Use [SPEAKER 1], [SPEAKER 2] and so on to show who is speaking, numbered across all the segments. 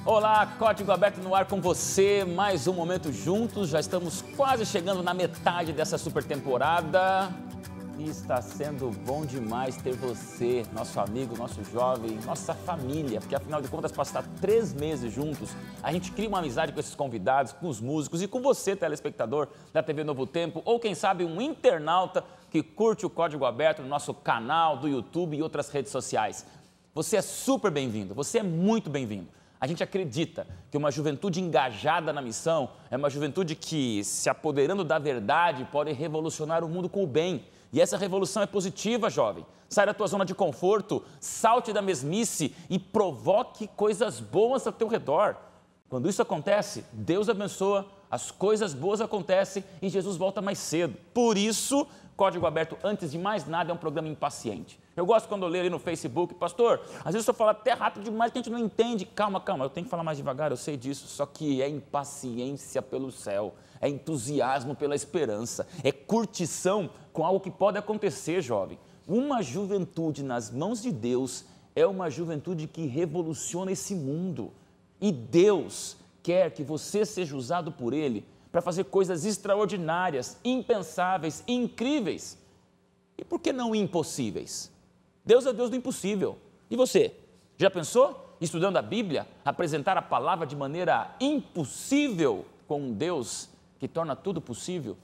[SPEAKER 1] Olá, Código Aberto no ar com você, mais um momento juntos, já estamos quase chegando na metade dessa super temporada e está sendo bom demais ter você, nosso amigo, nosso jovem, nossa família, porque afinal de contas passar 3 meses juntos, a gente cria uma amizade com esses convidados, com os músicos e com você, telespectador da TV Novo Tempo, ou quem sabe um internauta que curte o Código Aberto no nosso canal do YouTube e outras redes sociais. Você é super bem-vindo, você é muito bem-vindo. A gente acredita que uma juventude engajada na missão é uma juventude que, se apoderando da verdade, pode revolucionar o mundo com o bem. E essa revolução é positiva, jovem. Sai da tua zona de conforto, salte da mesmice e provoque coisas boas ao teu redor. Quando isso acontece, Deus abençoa, as coisas boas acontecem e Jesus volta mais cedo. Por isso, Código Aberto, antes de mais nada, é um programa impaciente. Eu gosto quando eu leio ali no Facebook, pastor, às vezes eu falo até rápido demais que a gente não entende. Calma, eu tenho que falar mais devagar, eu sei disso, só que é impaciência pelo céu, é entusiasmo pela esperança, é curtição com algo que pode acontecer, jovem. Uma juventude nas mãos de Deus é uma juventude que revoluciona esse mundo. E Deus quer que você seja usado por Ele para fazer coisas extraordinárias, impensáveis, incríveis. E por que não impossíveis? Deus é Deus do impossível. E você? Já pensou, estudando a Bíblia, apresentar a palavra de maneira impossível com um Deus que torna tudo possível?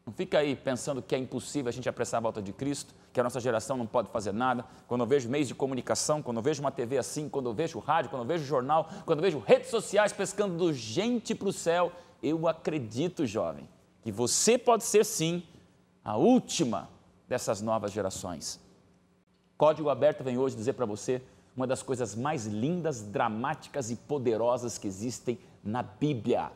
[SPEAKER 1] Não fica aí pensando que é impossível a gente apressar a volta de Cristo, que a nossa geração não pode fazer nada. Quando eu vejo meios de comunicação, quando eu vejo uma TV assim, quando eu vejo rádio, quando eu vejo jornal, quando eu vejo redes sociais pescando gente para o céu, eu acredito, jovem, que você pode ser sim a última dessas novas gerações. Código Aberto vem hoje dizer para você uma das coisas mais lindas, dramáticas e poderosas que existem na Bíblia.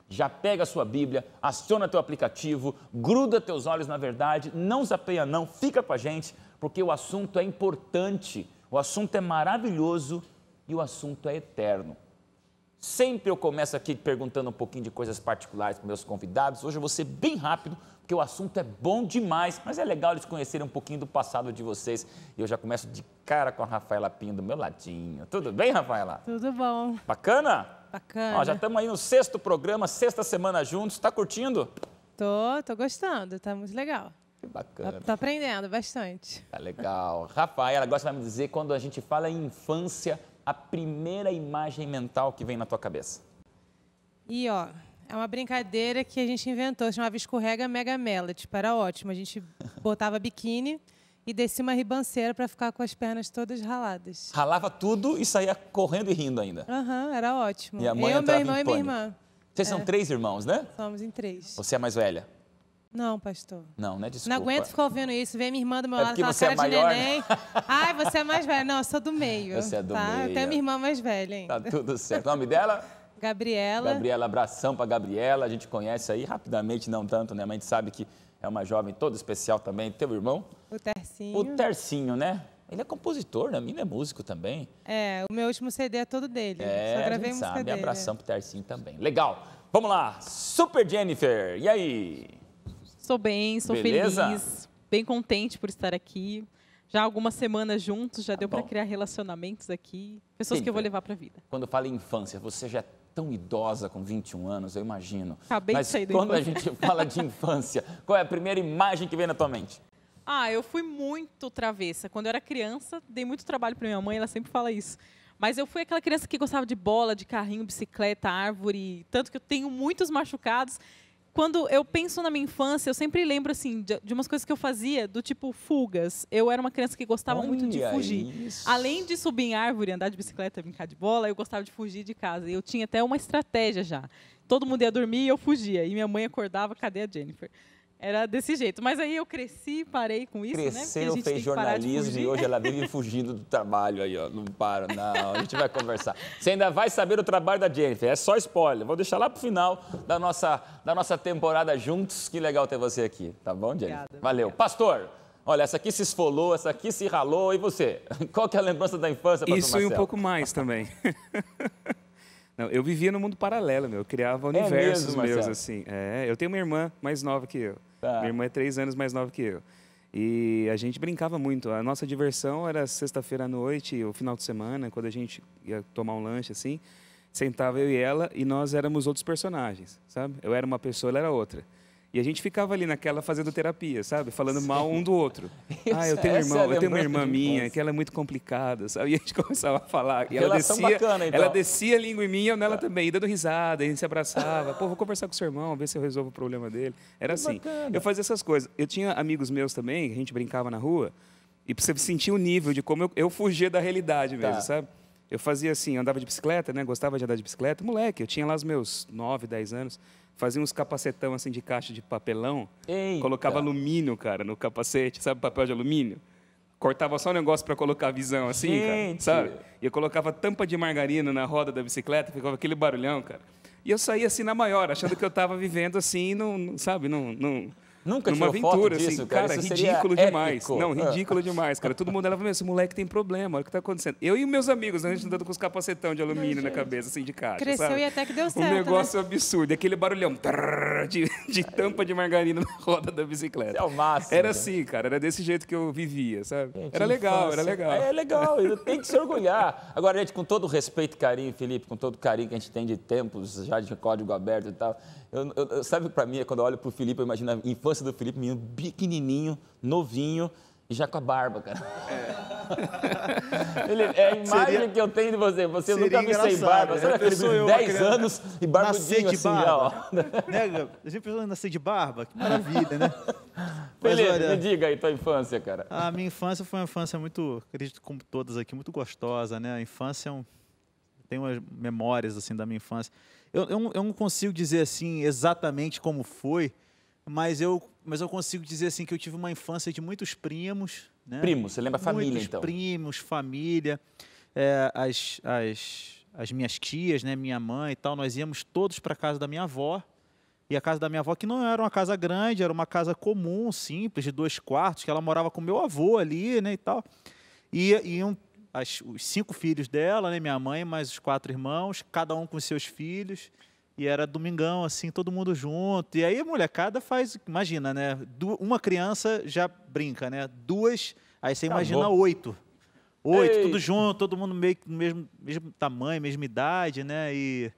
[SPEAKER 1] Já pega a sua Bíblia, aciona teu aplicativo, gruda teus olhos na verdade, não zapeia não, fica com a gente, porque o assunto é importante, o assunto é maravilhoso e o assunto é eterno. Sempre eu começo aqui perguntando um pouquinho de coisas particulares para meus convidados, hoje eu vou ser bem rápido, porque o assunto é bom demais, mas é legal eles conhecerem um pouquinho do passado de vocês. E eu já começo de cara com a Rafaela Pinho do meu ladinho. Tudo bem, Rafaela?
[SPEAKER 2] Tudo bom.
[SPEAKER 1] Bacana?
[SPEAKER 2] Bacana.
[SPEAKER 1] Ó, já estamos aí no 6º programa, 6ª semana juntos. Está curtindo?
[SPEAKER 2] Tô gostando, tá muito legal.
[SPEAKER 1] Que bacana.
[SPEAKER 2] Tô aprendendo bastante.
[SPEAKER 1] Tá legal. Rafaela, agora você vai me dizer, quando a gente fala em infância, a primeira imagem mental que vem na tua cabeça.
[SPEAKER 2] E ó, é uma brincadeira que a gente inventou, chamava Escorrega Mega Melody, era ótimo. A gente botava biquíni e descia uma ribanceira para ficar com as pernas todas raladas.
[SPEAKER 1] Ralava tudo e saía correndo e rindo ainda.
[SPEAKER 2] Era ótimo.
[SPEAKER 1] E a mãe
[SPEAKER 2] eu, meu
[SPEAKER 1] entrava
[SPEAKER 2] irmão
[SPEAKER 1] em
[SPEAKER 2] e minha
[SPEAKER 1] pânico.
[SPEAKER 2] irmã.
[SPEAKER 1] Vocês são 3 irmãos, né?
[SPEAKER 2] Somos em 3.
[SPEAKER 1] Você é a mais velha?
[SPEAKER 2] Não, pastor.
[SPEAKER 1] Não, né? Desculpa.
[SPEAKER 2] Não aguento ficar ouvindo isso. Vem minha irmã do meu lado,
[SPEAKER 1] porque
[SPEAKER 2] aquela
[SPEAKER 1] você
[SPEAKER 2] cara
[SPEAKER 1] é
[SPEAKER 2] de
[SPEAKER 1] maior,
[SPEAKER 2] neném.
[SPEAKER 1] né?
[SPEAKER 2] Ai, você é mais velha. Não, eu sou do meio.
[SPEAKER 1] Você é do
[SPEAKER 2] tá?
[SPEAKER 1] meio.
[SPEAKER 2] Eu tenho minha irmã mais velha ainda.
[SPEAKER 1] Tá tudo certo. O nome dela?
[SPEAKER 2] Gabriela.
[SPEAKER 1] Gabriela, abração para Gabriela. A gente conhece aí rapidamente, não tanto, né? Mas a gente sabe que é uma jovem toda especial também. Teu irmão?
[SPEAKER 2] O Tercinho.
[SPEAKER 1] O Tercinho, né? Ele é compositor, né? A mina é músico também.
[SPEAKER 2] É, o meu último CD é todo dele.
[SPEAKER 1] É,
[SPEAKER 2] Só
[SPEAKER 1] a
[SPEAKER 2] gravei
[SPEAKER 1] gente
[SPEAKER 2] música
[SPEAKER 1] sabe.
[SPEAKER 2] dele.
[SPEAKER 1] Abração pro Tercinho também. Legal. Vamos lá. Super Jennifer. E aí?
[SPEAKER 3] Sou bem, sou
[SPEAKER 1] Beleza?
[SPEAKER 3] feliz, bem contente por estar aqui. Já há algumas semanas juntos, já deu para
[SPEAKER 1] bom.
[SPEAKER 3] criar relacionamentos aqui, pessoas que eu vou levar para a vida.
[SPEAKER 1] Quando fala em infância, você já é tão idosa com 21 anos, eu imagino.
[SPEAKER 3] Acabei de
[SPEAKER 1] Mas
[SPEAKER 3] sair da
[SPEAKER 1] quando a
[SPEAKER 3] infância.
[SPEAKER 1] gente fala de infância, qual é a primeira imagem que vem na tua mente?
[SPEAKER 3] Eu fui muito travessa. Quando eu era criança, dei muito trabalho para minha mãe, ela sempre fala isso. Mas eu fui aquela criança que gostava de bola, de carrinho, bicicleta, árvore, tanto que eu tenho muitos machucados. Quando eu penso na minha infância, eu sempre lembro assim de umas coisas que eu fazia, do tipo fugas. Eu era uma criança que gostava muito de fugir.
[SPEAKER 1] Isso.
[SPEAKER 3] Além de subir em árvore, andar de bicicleta, brincar de bola, eu gostava de fugir de casa. E eu tinha até uma estratégia já. Todo mundo ia dormir e eu fugia. E minha mãe acordava, cadê a Jennifer? Era desse jeito. Mas aí eu cresci, parei com isso, né? Porque a
[SPEAKER 1] Cresceu,
[SPEAKER 3] gente
[SPEAKER 1] fez
[SPEAKER 3] tem que parar de
[SPEAKER 1] jornalismo e
[SPEAKER 3] fugir.
[SPEAKER 1] hoje ela vive fugindo do trabalho aí, ó. Não para, não. A gente vai conversar. Você ainda vai saber o trabalho da Jennifer, é só spoiler. Vou deixar lá pro final da nossa temporada juntos. Que legal ter você aqui, tá bom, Jennifer?
[SPEAKER 3] Obrigada,
[SPEAKER 1] Valeu.
[SPEAKER 3] obrigada.
[SPEAKER 1] Pastor, olha, essa aqui se esfolou, essa aqui se ralou. E você? Qual que é a lembrança da infância, pastor
[SPEAKER 4] Isso
[SPEAKER 1] Marcelo?
[SPEAKER 4] e um pouco mais também. Não, eu vivia no mundo paralelo, eu criava universos
[SPEAKER 1] mesmo,
[SPEAKER 4] meus,
[SPEAKER 1] Marcelo?
[SPEAKER 4] assim. Eu tenho uma irmã mais nova que eu.
[SPEAKER 1] Tá.
[SPEAKER 4] Minha irmã é 3 anos mais nova que eu. E a gente brincava muito. A nossa diversão era sexta-feira à noite, o final de semana, quando a gente ia tomar um lanche, assim. sentava eu e ela e nós éramos outros personagens, sabe? Eu era uma pessoa, ela era outra. E a gente ficava ali naquela fazendo terapia, sabe? Falando mal um do outro. Ah, eu tenho um irmão, eu tenho uma irmã minha, que ela é muito complicada, sabe? E a gente começava a falar. E ela descia, bacana, então. Ela descia a língua em mim e eu nela também, e dando risada, a gente se abraçava. Pô, vou conversar com o seu irmão, ver se eu resolvo o problema dele. Era assim. Bacana. Eu fazia essas coisas. Eu tinha amigos meus também, a gente brincava na rua, e pra você sentir o nível de como eu fugia da realidade mesmo, sabe? Eu fazia assim, andava de bicicleta, né? Gostava de andar de bicicleta. Moleque, eu tinha lá os meus 9, 10 anos. Fazia uns capacetão assim de caixa de papelão. Eita. Colocava alumínio, cara, no capacete. Sabe papel de alumínio? Cortava só um negócio para colocar a visão assim, cara, sabe? E eu colocava tampa de margarina na roda da bicicleta, ficava aquele barulhão, cara. E eu saía assim na maior, achando que eu estava vivendo assim, sabe?
[SPEAKER 1] Nunca
[SPEAKER 4] numa aventura,
[SPEAKER 1] foto disso,
[SPEAKER 4] assim, cara, ridículo demais. Não, ridículo demais, cara. Todo mundo olhava, esse moleque tem problema, olha o que está acontecendo. Eu e meus amigos, a gente andando com os capacetão de alumínio na cabeça, assim, de caixa,
[SPEAKER 2] cresceu,
[SPEAKER 4] sabe?
[SPEAKER 2] E até que deu certo,
[SPEAKER 4] um negócio absurdo, aquele barulhão de tampa de margarina na roda da bicicleta.
[SPEAKER 1] É o máximo.
[SPEAKER 4] Era assim, cara, era desse jeito que eu vivia, sabe? Gente, era legal, era legal.
[SPEAKER 1] É legal, tem que se orgulhar. Agora, gente, com todo o respeito e carinho, Felipe, com todo o carinho que a gente tem de tempos, já de código aberto e tal, sabe, para mim, quando eu olho pro Felipe, eu imagino a infância do Felipe, menino pequenininho, novinho e já com a barba, cara. É a imagem que eu tenho de você. Você nunca me sem barba. Você era Felipe de 10 anos e barbudinho assim, ó.
[SPEAKER 5] Né? A gente pensou em nascer de barba, que maravilha, né?
[SPEAKER 1] Felipe, olha, me diga aí tua infância, cara.
[SPEAKER 5] A minha infância foi uma infância muito, acredito como todas aqui, muito gostosa, né? A infância tem umas memórias assim da minha infância. Eu não consigo dizer assim exatamente como foi, mas eu consigo dizer assim que eu tive uma infância de muitos primos, né?
[SPEAKER 1] Primos, você lembra a família,
[SPEAKER 5] muitos
[SPEAKER 1] então?
[SPEAKER 5] Primos, família, as minhas tias, né, minha mãe e tal, nós íamos todos para a casa da minha avó. E a casa da minha avó, que não era uma casa grande, era uma casa comum, simples, de 2 quartos, que ela morava com meu avô ali, né, e tal. E iam os 5 filhos dela, né, minha mãe, mais os 4 irmãos, cada um com seus filhos. E era domingão, assim, todo mundo junto. E aí a molecada faz, imagina, né? Uma criança já brinca, né? 2, aí você imagina 8. 8, tudo junto, todo mundo meio que no mesmo tamanho, mesma idade, né? E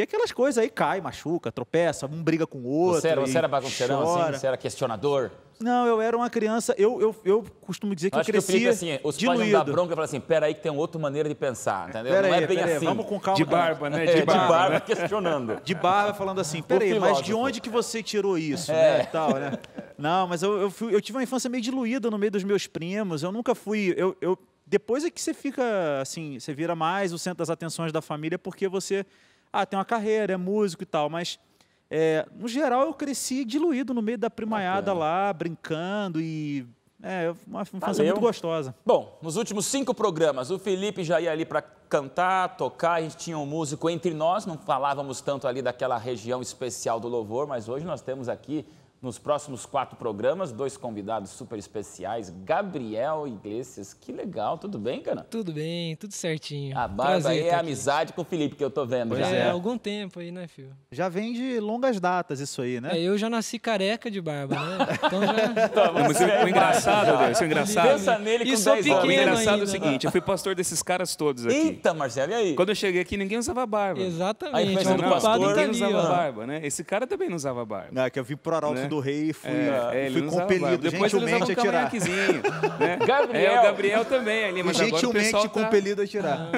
[SPEAKER 5] aquelas coisas aí, cai, machuca, tropeça, um briga com o outro.
[SPEAKER 1] Você era bagunceirão, assim? Você era questionador?
[SPEAKER 5] Não, eu era uma criança, eu costumo dizer que eu crescia
[SPEAKER 1] assim, os pais não dão bronca e falam assim, peraí que tem outra maneira de pensar, entendeu?
[SPEAKER 5] Não
[SPEAKER 1] é bem assim.
[SPEAKER 5] Vamos com calma.
[SPEAKER 4] De barba, né?
[SPEAKER 1] De barba, questionando.
[SPEAKER 5] De barba, falando assim, peraí, mas de onde que você tirou isso, né, e tal, né? Não, mas eu tive uma infância meio diluída no meio dos meus primos, eu nunca fui... Depois é que você fica, assim, você vira mais o centro das atenções da família porque você, tem uma carreira, é músico e tal, mas... no geral, eu cresci diluído no meio da primaiada lá, brincando e... uma infância muito gostosa.
[SPEAKER 1] Bom, nos últimos 5 programas, o Felipe já ia ali para cantar, tocar, a gente tinha um músico entre nós, não falávamos tanto ali daquela região especial do louvor, mas hoje nós temos aqui, nos próximos 4 programas, 2 convidados super especiais, Gabriel Iglesias. Que legal, tudo bem, cara?
[SPEAKER 6] Tudo bem, tudo certinho.
[SPEAKER 1] A barba aí é amizade com o Felipe, que eu tô vendo já.
[SPEAKER 6] Há algum tempo aí, né, filho?
[SPEAKER 5] Já vem de longas datas isso aí, né?
[SPEAKER 6] Eu já nasci careca de barba, né? Então já...
[SPEAKER 4] Mas o engraçado, isso é engraçado.
[SPEAKER 1] Pensa nele com 10 anos.
[SPEAKER 4] O engraçado
[SPEAKER 6] ainda,
[SPEAKER 4] é o seguinte, eu fui pastor desses caras todos aqui.
[SPEAKER 1] Eita, Marcelo, e aí?
[SPEAKER 4] Quando eu cheguei aqui, ninguém usava barba.
[SPEAKER 6] Exatamente.
[SPEAKER 1] A influência do pastor,
[SPEAKER 4] ninguém usava barba, né? Esse cara também não usava barba.
[SPEAKER 5] Que eu vim pro Arauto do Rei e fui compelido
[SPEAKER 4] depois
[SPEAKER 5] gentilmente a tirar.
[SPEAKER 4] Né? O Gabriel também ali, mas
[SPEAKER 5] gentilmente
[SPEAKER 4] agora o
[SPEAKER 5] compelido a tirar.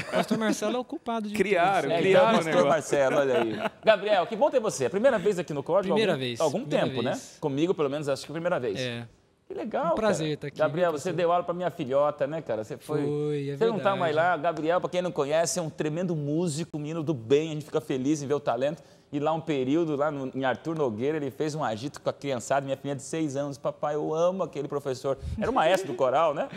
[SPEAKER 6] O pastor Marcelo é o culpado de
[SPEAKER 4] criaram
[SPEAKER 1] o
[SPEAKER 4] negócio.
[SPEAKER 1] Marcelo, olha aí. Gabriel, que bom ter você. Primeira vez aqui no Código?
[SPEAKER 6] Primeira vez.
[SPEAKER 1] Algum
[SPEAKER 6] primeira
[SPEAKER 1] tempo,
[SPEAKER 6] vez.
[SPEAKER 1] né? Comigo, pelo menos, acho que a primeira vez. Que legal,
[SPEAKER 6] um prazer estar aqui.
[SPEAKER 1] Gabriel, você deu aula para minha filhota, né, cara? Você você não tá mais lá. Gabriel, para quem não conhece, é um tremendo músico, menino do bem. A gente fica feliz em ver o talento. E lá um período, em Arthur Nogueira, ele fez um agito com a criançada, minha filha de 6 anos. Papai, eu amo aquele professor. Era o maestro do coral, né?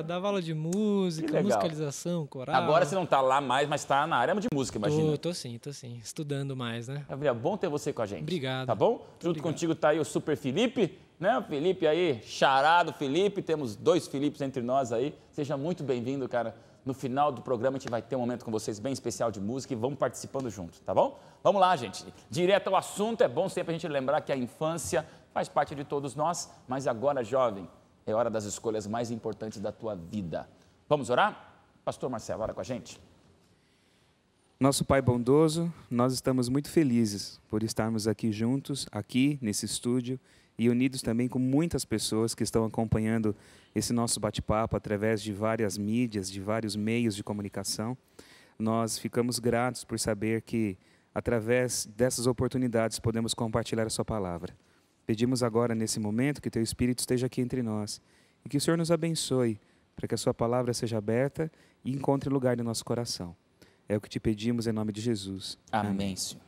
[SPEAKER 6] Dava aula de música, musicalização, coral.
[SPEAKER 1] Agora você não tá lá mais, mas tá na área de música, imagina.
[SPEAKER 6] Tô sim. Estudando mais, né?
[SPEAKER 1] Gabriel, bom ter você com a gente.
[SPEAKER 6] Obrigado.
[SPEAKER 1] Tá bom? Junto contigo tá aí o Super Felipe, né? O Felipe aí, charado Felipe. Temos 2 Filipes entre nós aí. Seja muito bem-vindo, cara. No final do programa a gente vai ter um momento com vocês bem especial de música e vamos participando junto, tá bom? Vamos lá, gente. Direto ao assunto, é bom sempre a gente lembrar que a infância faz parte de todos nós, mas agora, jovem, é hora das escolhas mais importantes da tua vida. Vamos orar? Pastor Marcelo, ora com a gente.
[SPEAKER 4] Nosso Pai bondoso, nós estamos muito felizes por estarmos aqui juntos, aqui nesse estúdio, e unidos também com muitas pessoas que estão acompanhando esse nosso bate-papo através de várias mídias, de vários meios de comunicação. Nós ficamos gratos por saber que, através dessas oportunidades, podemos compartilhar a sua palavra. Pedimos agora, nesse momento, que Teu Espírito esteja aqui entre nós e que o Senhor nos abençoe para que a sua palavra seja aberta e encontre lugar no nosso coração. É o que te pedimos em nome de Jesus.
[SPEAKER 1] Amém, Senhor.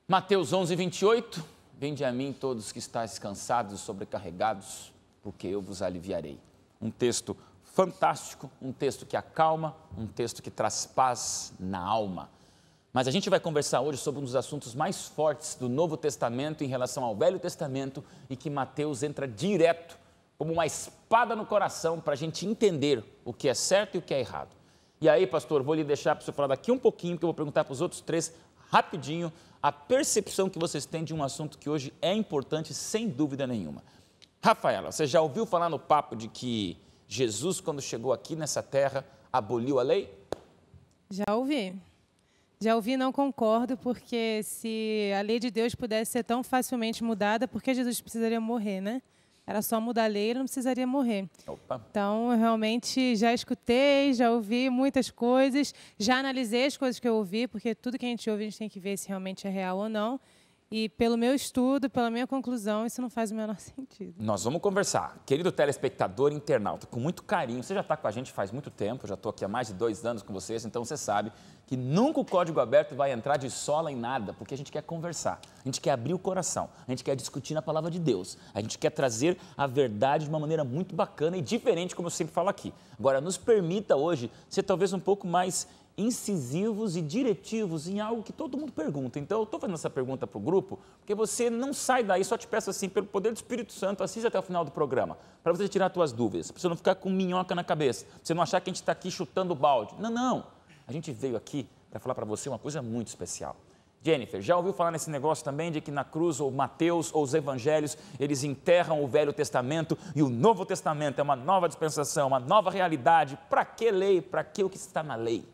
[SPEAKER 1] Mateus 11, 28. Vinde a mim todos que estáis cansados e sobrecarregados, porque eu vos aliviarei. Um texto fantástico, um texto que acalma, um texto que traz paz na alma. Mas a gente vai conversar hoje sobre um dos assuntos mais fortes do Novo Testamento em relação ao Velho Testamento e que Mateus entra direto, como uma espada no coração, para a gente entender o que é certo e o que é errado. E aí, pastor, vou lhe deixar para você falar daqui um pouquinho, que eu vou perguntar para os outros três, rapidinho, a percepção que vocês têm de um assunto que hoje é importante, sem dúvida nenhuma. Rafaela, você já ouviu falar no papo de que Jesus, quando chegou aqui nessa terra, aboliu a lei?
[SPEAKER 2] Já ouvi. Já ouvi, não concordo, porque se a lei de Deus pudesse ser tão facilmente mudada, por que Jesus precisaria morrer, né? Era só mudar a lei, ele não precisaria morrer.
[SPEAKER 1] Opa.
[SPEAKER 2] Então, eu realmente já escutei, já ouvi muitas coisas, já analisei as coisas que eu ouvi, porque tudo que a gente ouve, a gente tem que ver se realmente é real ou não. E pelo meu estudo, pela minha conclusão, isso não faz o menor sentido.
[SPEAKER 1] Nós vamos conversar. Querido telespectador e internauta, com muito carinho, você já está com a gente faz muito tempo, já estou aqui há mais de 2 anos com vocês, então você sabe que nunca o Código Aberto vai entrar de sola em nada, porque a gente quer conversar, a gente quer abrir o coração, a gente quer discutir na palavra de Deus, a gente quer trazer a verdade de uma maneira muito bacana e diferente, como eu sempre falo aqui. Agora, nos permita hoje ser talvez um pouco mais incisivos e diretivos em algo que todo mundo pergunta. Então, eu estou fazendo essa pergunta para o grupo, porque você não sai daí, só te peço assim, pelo poder do Espírito Santo, assista até o final do programa, para você tirar as suas dúvidas, para você não ficar com minhoca na cabeça, para você não achar que a gente está aqui chutando o balde. Não, não. A gente veio aqui para falar para você uma coisa muito especial. Jennifer, já ouviu falar nesse negócio também de que na cruz, ou Mateus, ou os evangelhos, eles enterram o Velho Testamento e o Novo Testamento é uma nova dispensação, uma nova realidade. Para que lei? Para que o que está na lei?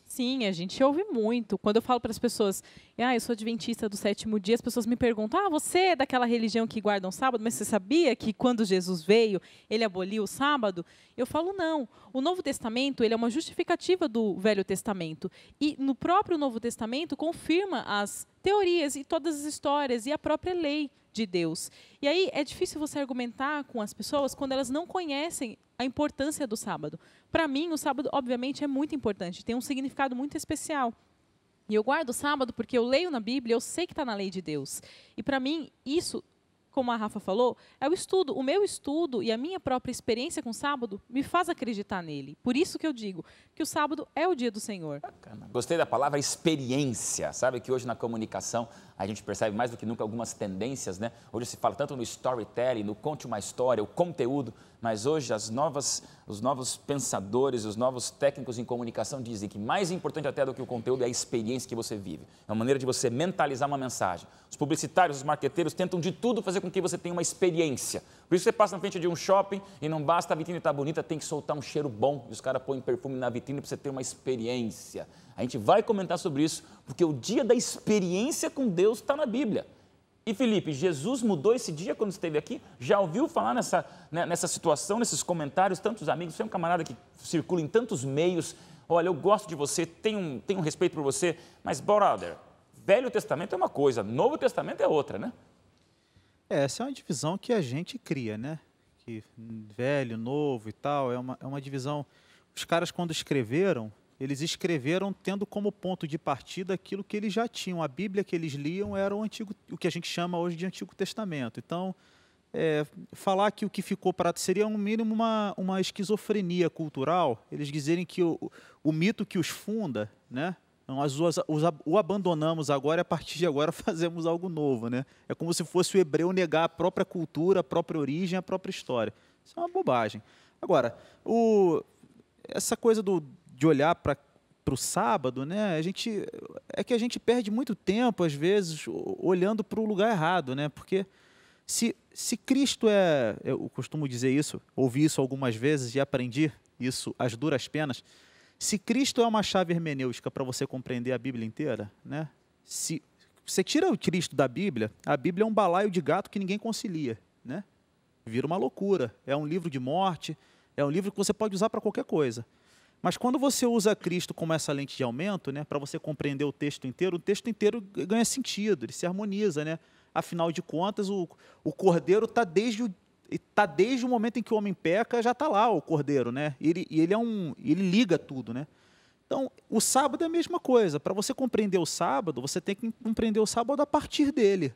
[SPEAKER 3] Sim, a gente ouve muito. Quando eu falo para as pessoas, eu sou adventista do 7º dia, as pessoas me perguntam, você é daquela religião que guarda um sábado, mas você sabia que quando Jesus veio, ele aboliu o sábado? Eu falo, não. O Novo Testamento, ele é uma justificativa do Velho Testamento. E no próprio Novo Testamento confirma as teorias e todas as histórias e a própria lei de Deus. E aí é difícil você argumentar com as pessoas quando elas não conhecem a importância do sábado. Para mim, o sábado, obviamente, é muito importante, tem um significado muito especial. E eu guardo o sábado porque eu leio na Bíblia, eu sei que está na lei de Deus. E para mim, isso, como a Rafa falou, é o estudo. O meu estudo e a minha própria experiência com o sábado me faz acreditar nele. Por isso que eu digo que o sábado é o dia do Senhor.
[SPEAKER 1] Bacana. Gostei da palavra experiência. Sabe que hoje na comunicação a gente percebe mais do que nunca algumas tendências, né? Hoje se fala tanto no storytelling, no conte uma história, o conteúdo, mas hoje os novos pensadores, os novos técnicos em comunicação dizem que mais importante até do que o conteúdo é a experiência que você vive. É uma maneira de você mentalizar uma mensagem. Os publicitários, os marqueteiros tentam de tudo fazer com que você tenha uma experiência. Por isso você passa na frente de um shopping e não basta a vitrine estar bonita, tem que soltar um cheiro bom. E os caras põem perfume na vitrine para você ter uma experiência. A gente vai comentar sobre isso, porque o dia da experiência com Deus está na Bíblia. E Felipe, Jesus mudou esse dia quando esteve aqui? Já ouviu falar nessa situação, nesses comentários, tantos amigos? Você é um camarada que circula em tantos meios. Olha, eu gosto de você, tenho um respeito por você, mas, brother, Velho Testamento é uma coisa, Novo Testamento é outra, né?
[SPEAKER 5] Essa é uma divisão que a gente cria, né? Que velho, novo e tal, é uma divisão. Os caras, quando escreveram, eles escreveram tendo como ponto de partida aquilo que eles já tinham. A Bíblia que eles liam era o que a gente chama hoje de Antigo Testamento. Então, falar que o que ficou para seria no mínimo uma esquizofrenia cultural, eles dizerem que o mito que os funda, né? Nós o abandonamos agora e a partir de agora fazemos algo novo, né? É como se fosse o hebreu negar a própria cultura, a própria origem, a própria história. Isso é uma bobagem. Agora, essa coisa de olhar para o sábado, né? É que a gente perde muito tempo, às vezes, olhando para o lugar errado, né? Porque se Cristo eu costumo dizer isso, ouvi isso algumas vezes e aprendi isso às duras penas. Se Cristo é uma chave hermenêutica para você compreender a Bíblia inteira, né? Se você tira o Cristo da Bíblia, a Bíblia é um balaio de gato que ninguém concilia, né? Vira uma loucura. É um livro de morte, é um livro que você pode usar para qualquer coisa. Mas quando você usa Cristo como essa lente de aumento, né, para você compreender o texto inteiro ganha sentido, ele se harmoniza, né? Afinal de contas, o Cordeiro está desde o momento em que o homem peca, já está lá o Cordeiro, né? Ele liga tudo, né? Então, o sábado é a mesma coisa. Para você compreender o sábado, você tem que compreender o sábado a partir dele.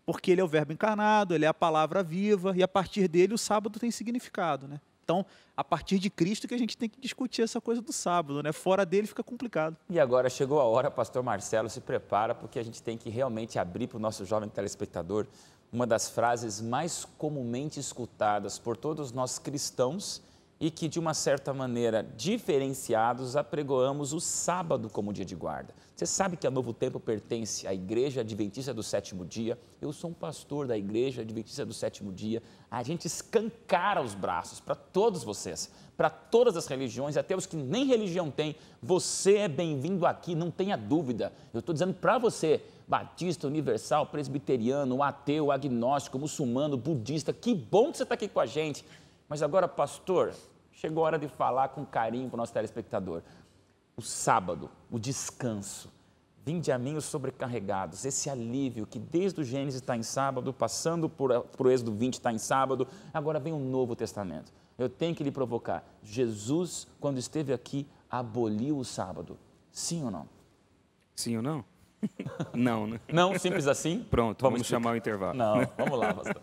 [SPEAKER 5] Porque ele é o verbo encarnado, ele é a palavra viva, e a partir dele o sábado tem significado, né? Então, a partir de Cristo que a gente tem que discutir essa coisa do sábado, né? Fora dele fica complicado.
[SPEAKER 1] E agora chegou a hora, pastor Marcelo, se prepara, porque a gente tem que realmente abrir para o nosso jovem telespectador uma das frases mais comumente escutadas por todos nós cristãos e que, de uma certa maneira, diferenciados, apregoamos o sábado como dia de guarda. Você sabe que a Novo Tempo pertence à Igreja Adventista do Sétimo Dia. Eu sou um pastor da Igreja Adventista do Sétimo Dia. A gente escancara os braços para todos vocês, para todas as religiões, até os que nem religião têm. Você é bem-vindo aqui, não tenha dúvida. Eu estou dizendo para você, batista, universal, presbiteriano, ateu, agnóstico, muçulmano, budista, que bom que você está aqui com a gente. Mas agora, pastor, chegou a hora de falar com carinho para o nosso telespectador. O sábado, o descanso. Vinde a mim os sobrecarregados, esse alívio que desde o Gênesis está em sábado, passando por o Êxodo 20 está em sábado, agora vem o Novo Testamento. Eu tenho que lhe provocar. Jesus, quando esteve aqui, aboliu o sábado. Sim ou não?
[SPEAKER 4] Sim ou não? Não, né?
[SPEAKER 1] Não, simples assim?
[SPEAKER 4] Pronto, vamos chamar o intervalo.
[SPEAKER 1] Não, vamos lá, pastor.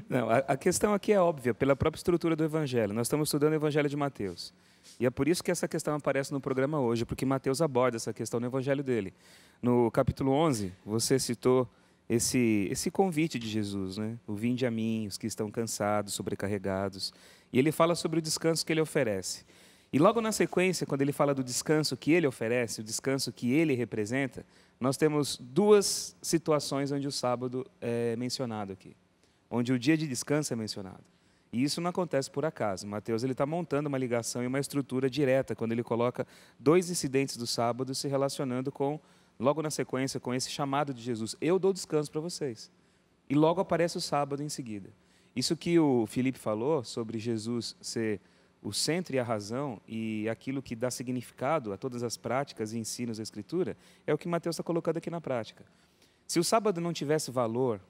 [SPEAKER 4] Não, a questão aqui é óbvia, pela própria estrutura do Evangelho. Nós estamos estudando o Evangelho de Mateus. E é por isso que essa questão aparece no programa hoje, porque Mateus aborda essa questão no Evangelho dele. No capítulo 11, você citou esse convite de Jesus, né? O vinde a mim, os que estão cansados, sobrecarregados. E ele fala sobre o descanso que ele oferece. E logo na sequência, quando ele fala do descanso que ele oferece, o descanso que ele representa, nós temos duas situações onde o sábado é mencionado aqui, onde o dia de descanso é mencionado. E isso não acontece por acaso. Mateus está montando uma ligação e uma estrutura direta, quando ele coloca dois incidentes do sábado se relacionando com, logo na sequência, com esse chamado de Jesus. Eu dou descanso para vocês. E logo aparece o sábado em seguida. Isso que o Felipe falou sobre Jesus ser o centro e a razão e aquilo que dá significado a todas as práticas e ensinos da Escritura, é o que Mateus está colocando aqui na prática. Se o sábado não tivesse valor,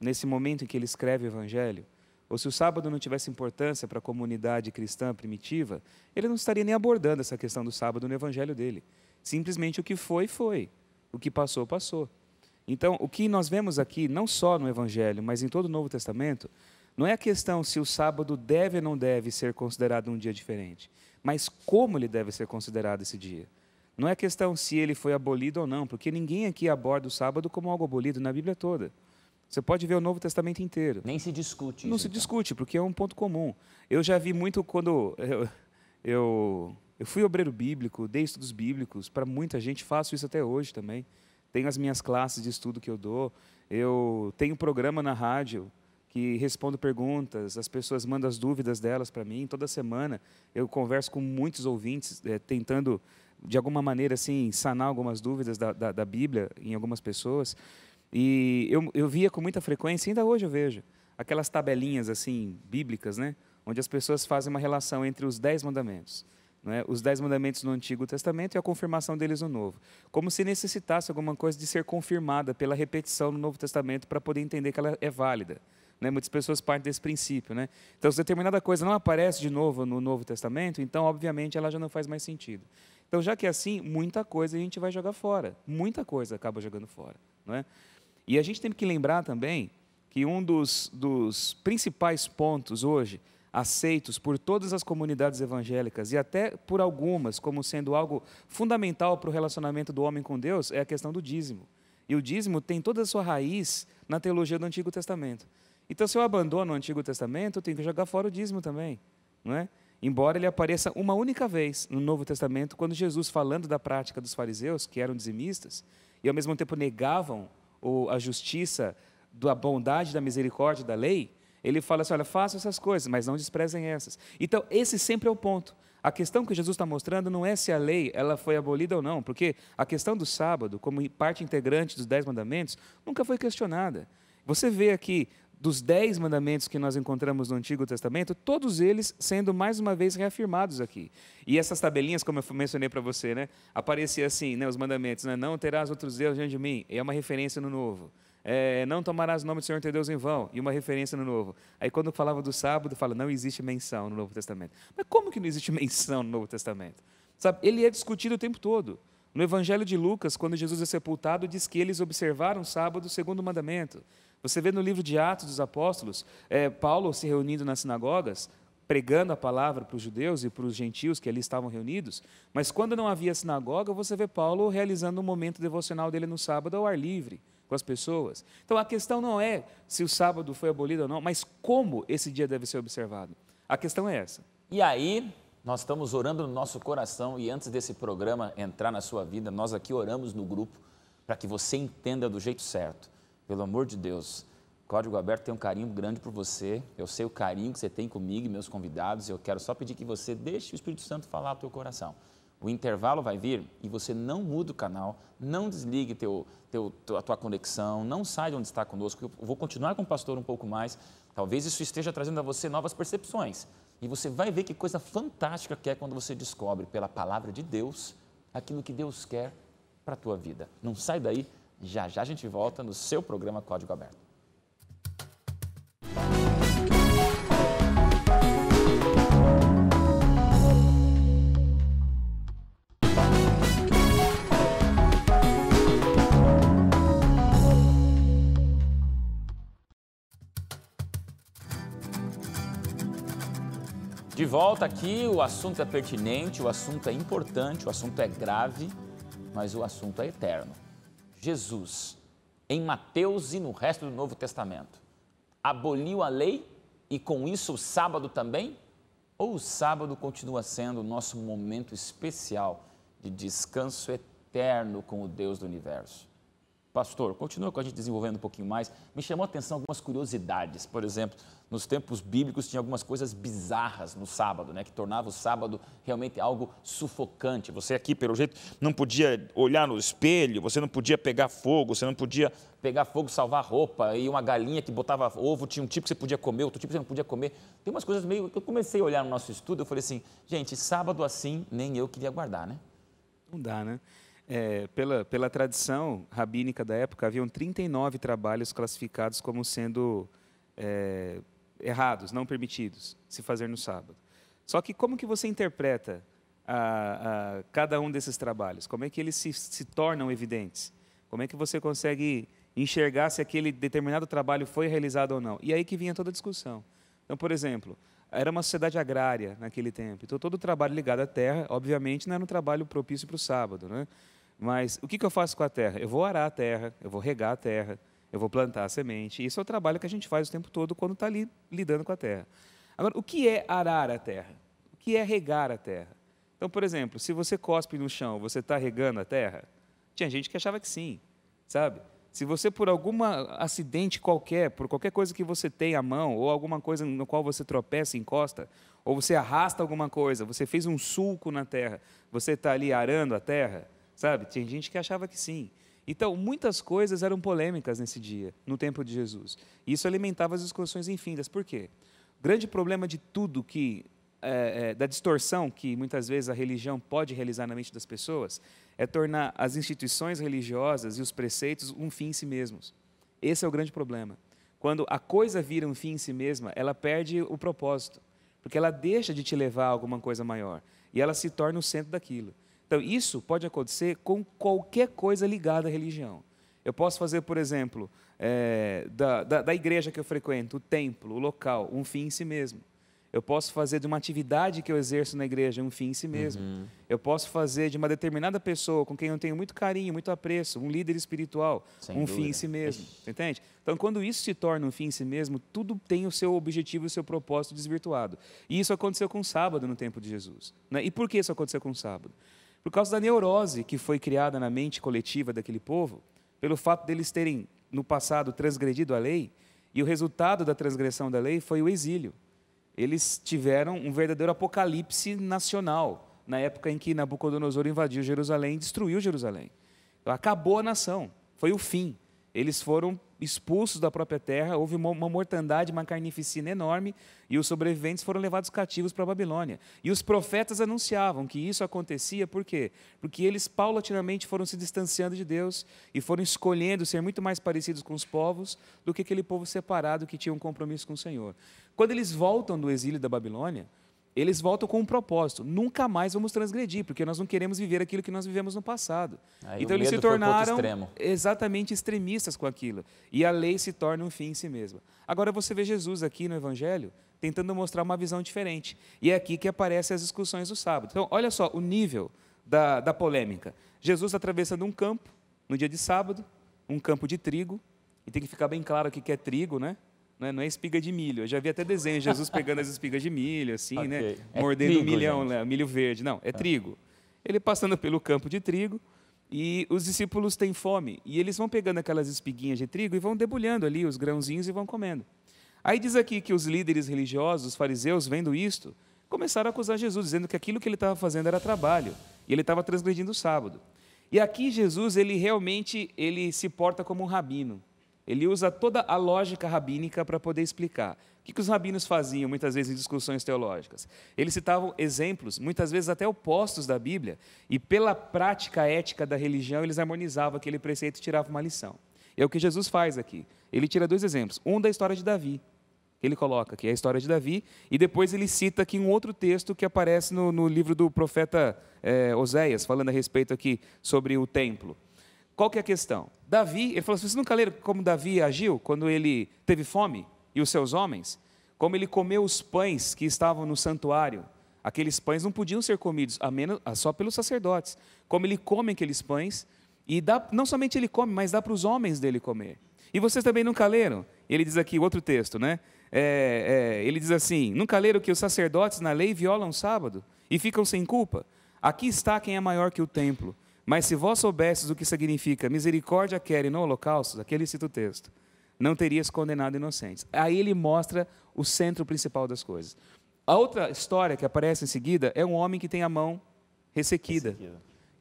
[SPEAKER 4] nesse momento em que ele escreve o Evangelho, ou se o sábado não tivesse importância para a comunidade cristã primitiva, ele não estaria nem abordando essa questão do sábado no Evangelho dele. Simplesmente o que foi, foi. O que passou, passou. Então, o que nós vemos aqui, não só no Evangelho, mas em todo o Novo Testamento, não é a questão se o sábado deve ou não deve ser considerado um dia diferente, mas como ele deve ser considerado esse dia. Não é a questão se ele foi abolido ou não, porque ninguém aqui aborda o sábado como algo abolido na Bíblia toda. Você pode ver o Novo Testamento inteiro.
[SPEAKER 1] Nem se discute
[SPEAKER 4] não
[SPEAKER 1] isso.
[SPEAKER 4] Não se discute, porque é um ponto comum. Eu já vi muito quando eu fui obreiro bíblico, dei estudos bíblicos para muita gente, faço isso até hoje também. Tenho as minhas classes de estudo que eu dou, eu tenho programa na rádio que respondo perguntas, as pessoas mandam as dúvidas delas para mim. Toda semana eu converso com muitos ouvintes, tentando, de alguma maneira, assim, sanar algumas dúvidas da Bíblia em algumas pessoas. E eu via com muita frequência, ainda hoje eu vejo, aquelas tabelinhas assim, bíblicas, né? Onde as pessoas fazem uma relação entre os 10 mandamentos. Não é? Os 10 mandamentos no Antigo Testamento e a confirmação deles no Novo. Como se necessitasse alguma coisa de ser confirmada pela repetição no Novo Testamento para poder entender que ela é válida. Né? Muitas pessoas partem desse princípio. Né? Então, se determinada coisa não aparece de novo no Novo Testamento, então, obviamente, ela já não faz mais sentido. Então, já que é assim, muita coisa a gente vai jogar fora. Muita coisa acaba jogando fora. Não é? E a gente tem que lembrar também que um dos principais pontos hoje, aceitos por todas as comunidades evangélicas e até por algumas como sendo algo fundamental para o relacionamento do homem com Deus, é a questão do dízimo. E o dízimo tem toda a sua raiz na teologia do Antigo Testamento. Então, se eu abandono o Antigo Testamento, eu tenho que jogar fora o dízimo também, não é? Embora ele apareça uma única vez no Novo Testamento, quando Jesus, falando da prática dos fariseus, que eram dizimistas, e ao mesmo tempo negavam a justiça, da bondade, da misericórdia, da lei, ele fala assim, olha, façam essas coisas, mas não desprezem essas. Então, esse sempre é o ponto. A questão que Jesus está mostrando não é se a lei ela foi abolida ou não, porque a questão do sábado, como parte integrante dos 10 mandamentos, nunca foi questionada. Você vê aqui, dos 10 mandamentos que nós encontramos no Antigo Testamento, todos eles sendo mais uma vez reafirmados aqui. E essas tabelinhas, como eu mencionei para você, né, aparecia assim, né, os mandamentos, né, não terás outros deuses diante de mim, é uma referência no Novo. Não tomarás o nome do Senhor teu Deus em vão, e uma referência no Novo. Aí quando falava do sábado, fala, não existe menção no Novo Testamento. Mas como que não existe menção no Novo Testamento? Sabe, ele é discutido o tempo todo. No Evangelho de Lucas, quando Jesus é sepultado, diz que eles observaram o sábado segundo o mandamento. Você vê no livro de Atos dos Apóstolos, Paulo se reunindo nas sinagogas, pregando a palavra para os judeus e para os gentios que ali estavam reunidos, mas quando não havia sinagoga, você vê Paulo realizando um momento devocional dele no sábado ao ar livre, com as pessoas. Então a questão não é se o sábado foi abolido ou não, mas como esse dia deve ser observado. A questão é essa.
[SPEAKER 1] E aí, nós estamos orando no nosso coração e antes desse programa entrar na sua vida, nós aqui oramos no grupo para que você entenda do jeito certo. Pelo amor de Deus, Código Aberto tem um carinho grande por você, eu sei o carinho que você tem comigo e meus convidados, eu quero só pedir que você deixe o Espírito Santo falar ao teu coração. O intervalo vai vir e você não muda o canal, não desligue a tua conexão, não sai de onde está conosco, eu vou continuar com o pastor um pouco mais, talvez isso esteja trazendo a você novas percepções. E você vai ver que coisa fantástica que é quando você descobre pela palavra de Deus aquilo que Deus quer para a tua vida. Não sai daí, já já a gente volta no seu programa Código Aberto. De volta aqui, o assunto é pertinente, o assunto é importante, o assunto é grave, mas o assunto é eterno. Jesus, em Mateus e no resto do Novo Testamento, aboliu a lei e com isso o sábado também? Ou o sábado continua sendo o nosso momento especial de descanso eterno com o Deus do universo? Pastor, continua com a gente desenvolvendo um pouquinho mais. Me chamou a atenção algumas curiosidades. Por exemplo, nos tempos bíblicos tinha algumas coisas bizarras no sábado, né, que tornava o sábado realmente algo sufocante. Você aqui, pelo jeito, não podia olhar no espelho, você não podia pegar fogo, você não podia pegar fogo, salvar roupa, e uma galinha que botava ovo, tinha um tipo que você podia comer, outro tipo que você não podia comer. Tem umas coisas meio... Eu comecei a olhar no nosso estudo, eu falei assim, gente, sábado assim, nem eu queria guardar, né?
[SPEAKER 4] Não dá, né? Pela tradição rabínica da época, haviam 39 trabalhos classificados como sendo errados, não permitidos, se fazer no sábado. Só que como que você interpreta cada um desses trabalhos? Como é que eles se tornam evidentes? Como é que você consegue enxergar se aquele determinado trabalho foi realizado ou não? E aí que vinha toda a discussão. Então, por exemplo, era uma sociedade agrária naquele tempo, então todo o trabalho ligado à terra, obviamente, não era um trabalho propício para o sábado, né? Mas o que eu faço com a terra? Eu vou arar a terra, eu vou regar a terra, eu vou plantar a semente. Isso é o trabalho que a gente faz o tempo todo quando está ali lidando com a terra. Agora, o que é arar a terra? O que é regar a terra? Então, por exemplo, se você cospe no chão, você está regando a terra? Tinha gente que achava que sim, sabe? Se você, por algum acidente qualquer, por qualquer coisa que você tem à mão, ou alguma coisa no qual você tropeça e encosta, ou você arrasta alguma coisa, você fez um sulco na terra, você está ali arando a terra, sabe? Tinha gente que achava que sim. Então, muitas coisas eram polêmicas nesse dia, no tempo de Jesus. E isso alimentava as discussões infindas. Por quê? O grande problema de tudo da distorção que muitas vezes a religião pode realizar na mente das pessoas é tornar as instituições religiosas e os preceitos um fim em si mesmos. Esse é o grande problema. Quando a coisa vira um fim em si mesma, ela perde o propósito, porque ela deixa de te levar a alguma coisa maior e ela se torna o centro daquilo. Então, isso pode acontecer com qualquer coisa ligada à religião. Eu posso fazer, por exemplo, da igreja que eu frequento, o templo, o local, um fim em si mesmo. Eu posso fazer de uma atividade que eu exerço na igreja um fim em si mesmo. Uhum. Eu posso fazer de uma determinada pessoa com quem eu tenho muito carinho, muito apreço, um líder espiritual, um fim em si mesmo. Entende? Então, quando isso se torna um fim em si mesmo, tudo tem o seu objetivo e o seu propósito desvirtuado. E isso aconteceu com o sábado no tempo de Jesus. Né? E por que isso aconteceu com o sábado? Por causa da neurose que foi criada na mente coletiva daquele povo, pelo fato deles terem, no passado, transgredido a lei, e o resultado da transgressão da lei foi o exílio. eles tiveram um verdadeiro apocalipse nacional, na época em que Nabucodonosor invadiu Jerusalém e destruiu Jerusalém. Então, acabou a nação, foi o fim. Eles foram expulsos da própria terra, houve uma mortandade, uma carnificina enorme, e os sobreviventes foram levados cativos para a Babilônia. E os profetas anunciavam que isso acontecia, por quê? Porque eles paulatinamente foram se distanciando de Deus e foram escolhendo ser muito mais parecidos com os povos do que aquele povo separado que tinha um compromisso com o Senhor. Quando eles voltam do exílio da Babilônia, eles voltam com um propósito: nunca mais vamos transgredir, porque nós não queremos viver aquilo que nós vivemos no passado. Então eles se tornaram exatamente extremistas com aquilo. E a lei se torna um fim em si mesma. Agora você vê Jesus aqui no Evangelho tentando mostrar uma visão diferente. E é aqui que aparecem as discussões do sábado. Então, olha só o nível da polêmica. Jesus atravessando um campo, no dia de sábado, um campo de trigo. E tem que ficar bem claro aqui que é trigo, né? Não é espiga de milho. Eu já vi até desenho, Jesus pegando as espigas de milho, assim, okay, né? Mordendo o milhão, né? Milho verde. Não, é trigo. Ele passando pelo campo de trigo e os discípulos têm fome. E eles vão pegando aquelas espiguinhas de trigo e vão debulhando ali os grãozinhos e vão comendo. Aí diz aqui que os líderes religiosos, os fariseus, vendo isto, começaram a acusar Jesus, dizendo que aquilo que ele estava fazendo era trabalho. E ele estava transgredindo o sábado. E aqui Jesus, ele realmente se porta como um rabino. Ele usa toda a lógica rabínica para poder explicar. O que os rabinos faziam, muitas vezes, em discussões teológicas? Eles citavam exemplos, muitas vezes até opostos da Bíblia, e pela prática ética da religião, eles harmonizavam aquele preceito e tiravam uma lição. E é o que Jesus faz aqui. Ele tira 2 exemplos. Um da história de Davi, que ele coloca aqui, é a história de Davi, e depois ele cita aqui um outro texto que aparece no livro do profeta Oséias, falando a respeito aqui sobre o templo. Qual que é a questão? Davi, ele falou assim: vocês nunca leram como Davi agiu quando ele teve fome? E os seus homens? Como ele comeu os pães que estavam no santuário? Aqueles pães não podiam ser comidos, só pelos sacerdotes. Como ele come aqueles pães, e não somente ele come, mas dá para os homens dele comer. E vocês também nunca leram? Ele diz aqui, outro texto, né? Ele diz assim: nunca leram que os sacerdotes na lei violam o sábado e ficam sem culpa? Aqui está quem é maior que o templo. Mas se vós soubesses o que significa misericórdia querem no holocausto, aqui ele cita o texto, não terias condenado inocentes. Aí ele mostra o centro principal das coisas. A outra história que aparece em seguida é um homem que tem a mão ressequida.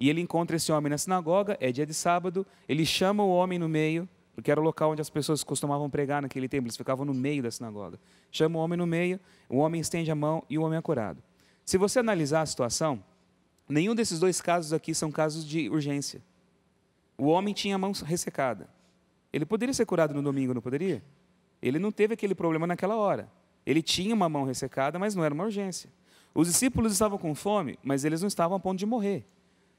[SPEAKER 4] E ele encontra esse homem na sinagoga, é dia de sábado, ele chama o homem no meio, porque era o local onde as pessoas costumavam pregar naquele tempo, eles ficavam no meio da sinagoga. Chama o homem no meio, o homem estende a mão e o homem é curado. Se você analisar a situação, nenhum desses 2 casos aqui são casos de urgência. O homem tinha a mão ressecada. Ele poderia ser curado no domingo, não poderia? Ele não teve aquele problema naquela hora. Ele tinha uma mão ressecada, mas não era uma urgência. Os discípulos estavam com fome, mas eles não estavam a ponto de morrer.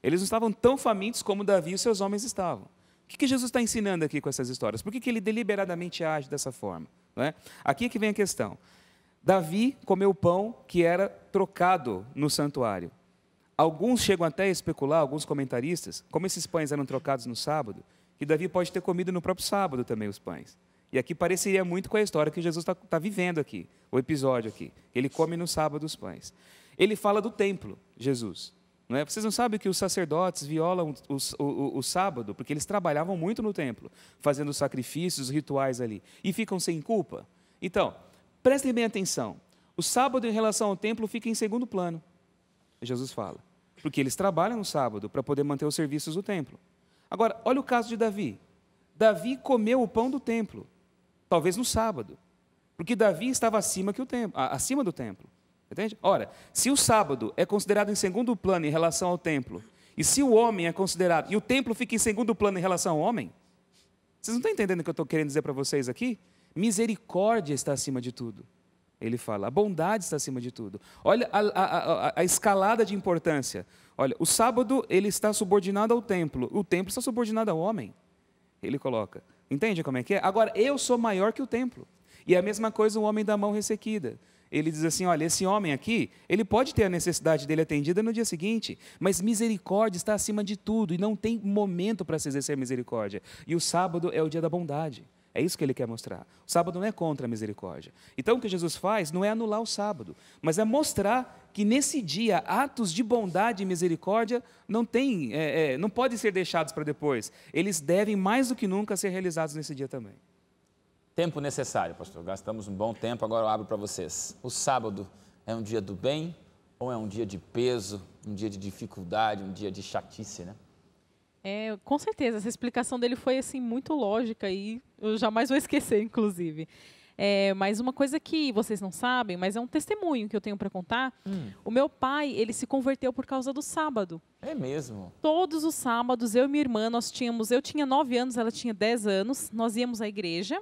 [SPEAKER 4] Eles não estavam tão famintos como Davi e os seus homens estavam. O que Jesus está ensinando aqui com essas histórias? Por que ele deliberadamente age dessa forma? Não é? Aqui é que vem a questão. Davi comeu o pão que era trocado no santuário. Alguns chegam até a especular, alguns comentaristas, como esses pães eram trocados no sábado, que Davi pode ter comido no próprio sábado também os pães. E aqui pareceria muito com a história que Jesus está vivendo aqui, o episódio aqui. Ele come no sábado os pães. Ele fala do templo, Jesus. Não é? Vocês não sabem que os sacerdotes violam o sábado, porque eles trabalhavam muito no templo, fazendo os sacrifícios, os rituais ali, e ficam sem culpa? Então, prestem bem atenção. O sábado em relação ao templo fica em segundo plano. Jesus fala, porque eles trabalham no sábado para poder manter os serviços do templo. Agora, olha o caso de Davi. Davi comeu o pão do templo, talvez no sábado, porque Davi estava acima do templo. Entende? Ora, se o sábado é considerado em segundo plano em relação ao templo, e se o homem é considerado, e o templo fica em segundo plano em relação ao homem, vocês não estão entendendo o que eu estou querendo dizer para vocês aqui? Misericórdia está acima de tudo. Ele fala, a bondade está acima de tudo. Olha a escalada de importância. Olha, o sábado ele está subordinado ao templo, o templo está subordinado ao homem. Ele coloca. Entende como é que é? Agora, eu sou maior que o templo. E a mesma coisa o homem da mão ressequida. Ele diz assim, olha, esse homem aqui, ele pode ter a necessidade dele atendida no dia seguinte, mas misericórdia está acima de tudo e não tem momento para se exercer misericórdia. E o sábado é o dia da bondade. É isso que ele quer mostrar. O sábado não é contra a misericórdia. Então, o que Jesus faz não é anular o sábado, mas é mostrar que nesse dia, atos de bondade e misericórdia não podem ser deixados para depois. Eles devem, mais do que nunca, ser realizados nesse dia também.
[SPEAKER 1] Tempo necessário, pastor. Gastamos um bom tempo, agora eu abro para vocês. O sábado é um dia do bem ou é um dia de peso, um dia de dificuldade, um dia de chatice, né?
[SPEAKER 3] Com certeza, essa explicação dele foi assim muito lógica e eu jamais vou esquecer, inclusive. Mas uma coisa que vocês não sabem, mas é um testemunho que eu tenho para contar. O meu pai, ele se converteu por causa do sábado.
[SPEAKER 1] É mesmo?
[SPEAKER 3] Todos os sábados, eu e minha irmã, eu tinha 9 anos, ela tinha 10 anos, nós íamos à igreja.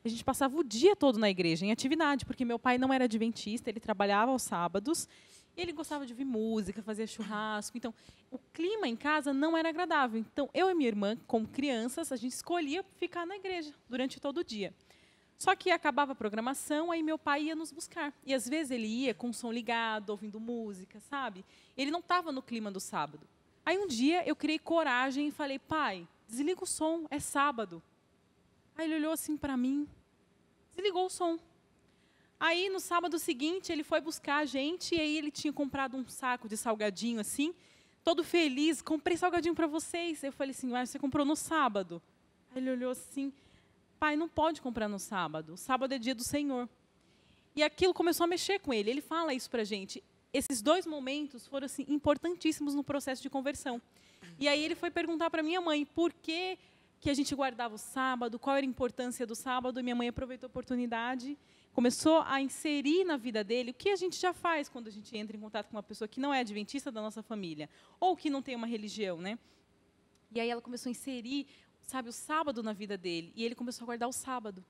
[SPEAKER 3] A gente passava o dia todo na igreja, em atividade, porque meu pai não era adventista, ele trabalhava aos sábados. Ele gostava de ouvir música, fazer churrasco. Então, o clima em casa não era agradável. Então, eu e minha irmã, como crianças, a gente escolhia ficar na igreja durante todo o dia. Só que acabava a programação, aí meu pai ia nos buscar. E, às vezes, ele ia com o som ligado, ouvindo música, sabe? Ele não estava no clima do sábado. Aí, um dia, eu criei coragem e falei, pai, desliga o som, é sábado. Aí, ele olhou assim para mim, desligou o som. Aí, no sábado seguinte, ele foi buscar a gente e aí ele tinha comprado um saco de salgadinho, assim, todo feliz. Comprei salgadinho para vocês. Eu falei assim, você comprou no sábado? Aí ele olhou assim, pai, não pode comprar no sábado. O sábado é dia do Senhor. E aquilo começou a mexer com ele. Ele fala isso para a gente. Esses 2 momentos foram assim, importantíssimos no processo de conversão. E aí ele foi perguntar para minha mãe por que a gente guardava o sábado, qual era a importância do sábado. Minha mãe aproveitou a oportunidade, começou a inserir na vida dele o que a gente já faz quando a gente entra em contato com uma pessoa que não é adventista da nossa família, ou que não tem uma religião, né? E aí ela começou a inserir, sabe, o sábado na vida dele, e ele começou a guardar o sábado.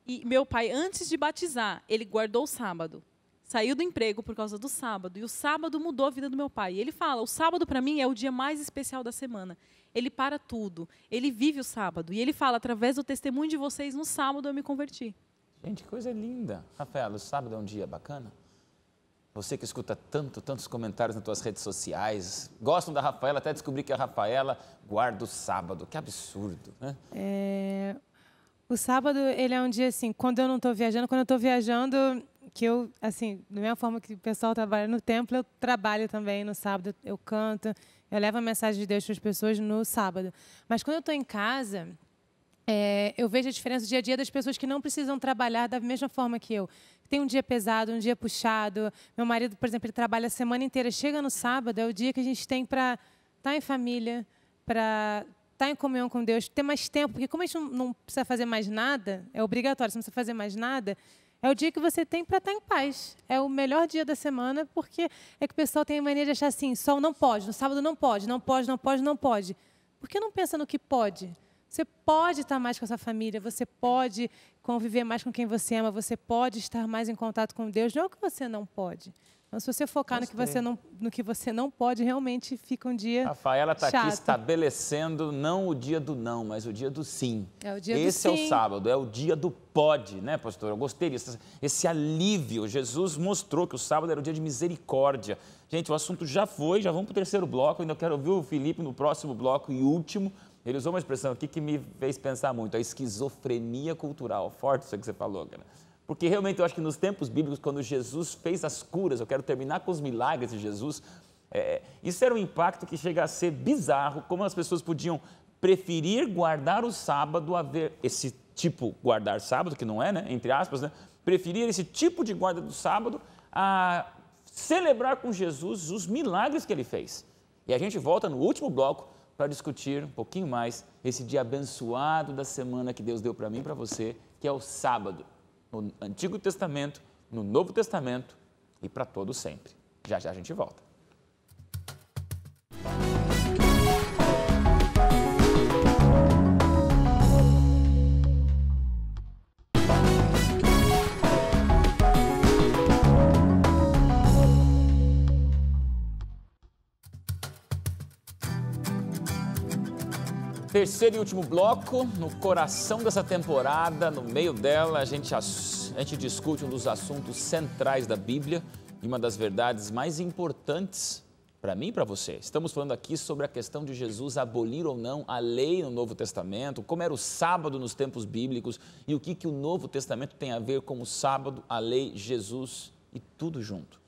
[SPEAKER 3] E meu pai, antes de batizar, ele guardou o sábado, saiu do emprego por causa do sábado, e o sábado mudou a vida do meu pai. E ele fala, o sábado para mim é o dia mais especial da semana. Ele para tudo, ele vive o sábado, e ele fala, através do testemunho de vocês, no sábado eu me converti.
[SPEAKER 1] Gente, que coisa linda. Rafaela, o sábado é um dia bacana? Você que escuta tantos comentários nas tuas redes sociais, gostam da Rafaela, até descobrir que a Rafaela guarda o sábado. Que absurdo, né?
[SPEAKER 2] O sábado, ele é um dia assim, quando eu estou viajando, que eu, assim, da mesma forma que o pessoal trabalha no templo, eu trabalho também no sábado, eu canto, eu levo a mensagem de Deus para as pessoas no sábado. Mas quando eu estou em casa, eu vejo a diferença do dia a dia das pessoas que não precisam trabalhar da mesma forma que eu. Tem um dia pesado, um dia puxado. Meu marido, por exemplo, ele trabalha a semana inteira. Chega no sábado, é o dia que a gente tem para estar em família, para estar em comunhão com Deus, ter mais tempo. Porque como a gente não precisa fazer mais nada, é obrigatório, você não precisa fazer mais nada, é o dia que você tem para estar em paz. É o melhor dia da semana, porque é que o pessoal tem a mania de achar assim, só não pode, no sábado não pode, não pode, não pode, não pode. Por que não pensa no que pode? Você pode estar mais com a sua família, você pode conviver mais com quem você ama, você pode estar mais em contato com Deus, não é o que você não pode. Então, se você focar no que você não pode, realmente fica um dia
[SPEAKER 1] Rafaela está
[SPEAKER 2] chato.
[SPEAKER 1] aqui estabelecendo não o dia do não, mas o dia do sim.
[SPEAKER 2] É o dia
[SPEAKER 1] Esse
[SPEAKER 2] do
[SPEAKER 1] é
[SPEAKER 2] sim.
[SPEAKER 1] o sábado, é o dia do pode, né, pastor? Eu gostei disso, esse alívio. Jesus mostrou que o sábado era o dia de misericórdia. Gente, o assunto já foi, já vamos para o 3º bloco, ainda quero ouvir o Felipe no próximo bloco e último. Ele usou uma expressão aqui que me fez pensar muito, a esquizofrenia cultural. Forte isso que você falou, cara. Porque realmente eu acho que nos tempos bíblicos, quando Jesus fez as curas, eu quero terminar com os milagres de Jesus, isso era um impacto que chega a ser bizarro, como as pessoas podiam preferir guardar o sábado a ver esse tipo, guardar sábado, que não é, né, entre aspas, né, preferir esse tipo de guarda do sábado a celebrar com Jesus os milagres que ele fez. E a gente volta no último bloco para discutir um pouquinho mais esse dia abençoado da semana que Deus deu para mim e para você, que é o sábado, no Antigo Testamento, no Novo Testamento e para todo sempre. Já já a gente volta. Terceiro e último bloco, no coração dessa temporada, no meio dela, a gente discute um dos assuntos centrais da Bíblia e uma das verdades mais importantes para mim e para você. Estamos falando aqui sobre a questão de Jesus abolir ou não a lei no Novo Testamento, como era o sábado nos tempos bíblicos e o que o Novo Testamento tem a ver com o sábado, a lei, Jesus e tudo junto.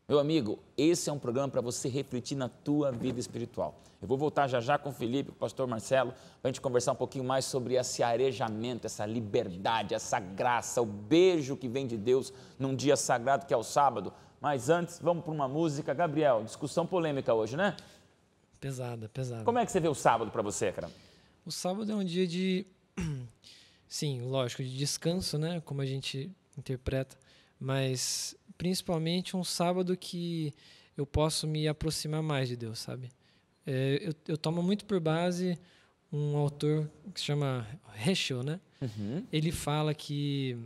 [SPEAKER 1] Meu amigo, esse é um programa para você refletir na tua vida espiritual. Eu vou voltar já já com o Felipe, com o pastor Marcelo, para a gente conversar um pouquinho mais sobre esse arejamento, essa liberdade, essa graça, o beijo que vem de Deus num dia sagrado que é o sábado. Mas antes, vamos para uma música. Gabriel, discussão polêmica hoje, né?
[SPEAKER 6] Pesada, pesada.
[SPEAKER 1] Como é que você vê o sábado para você, cara?
[SPEAKER 6] O sábado é um dia de, sim, lógico, de descanso, né? Como a gente interpreta, mas principalmente um sábado que eu posso me aproximar mais de Deus, sabe? Eu tomo muito por base um autor que se chama Heschel, né?
[SPEAKER 1] Uhum.
[SPEAKER 6] Ele fala que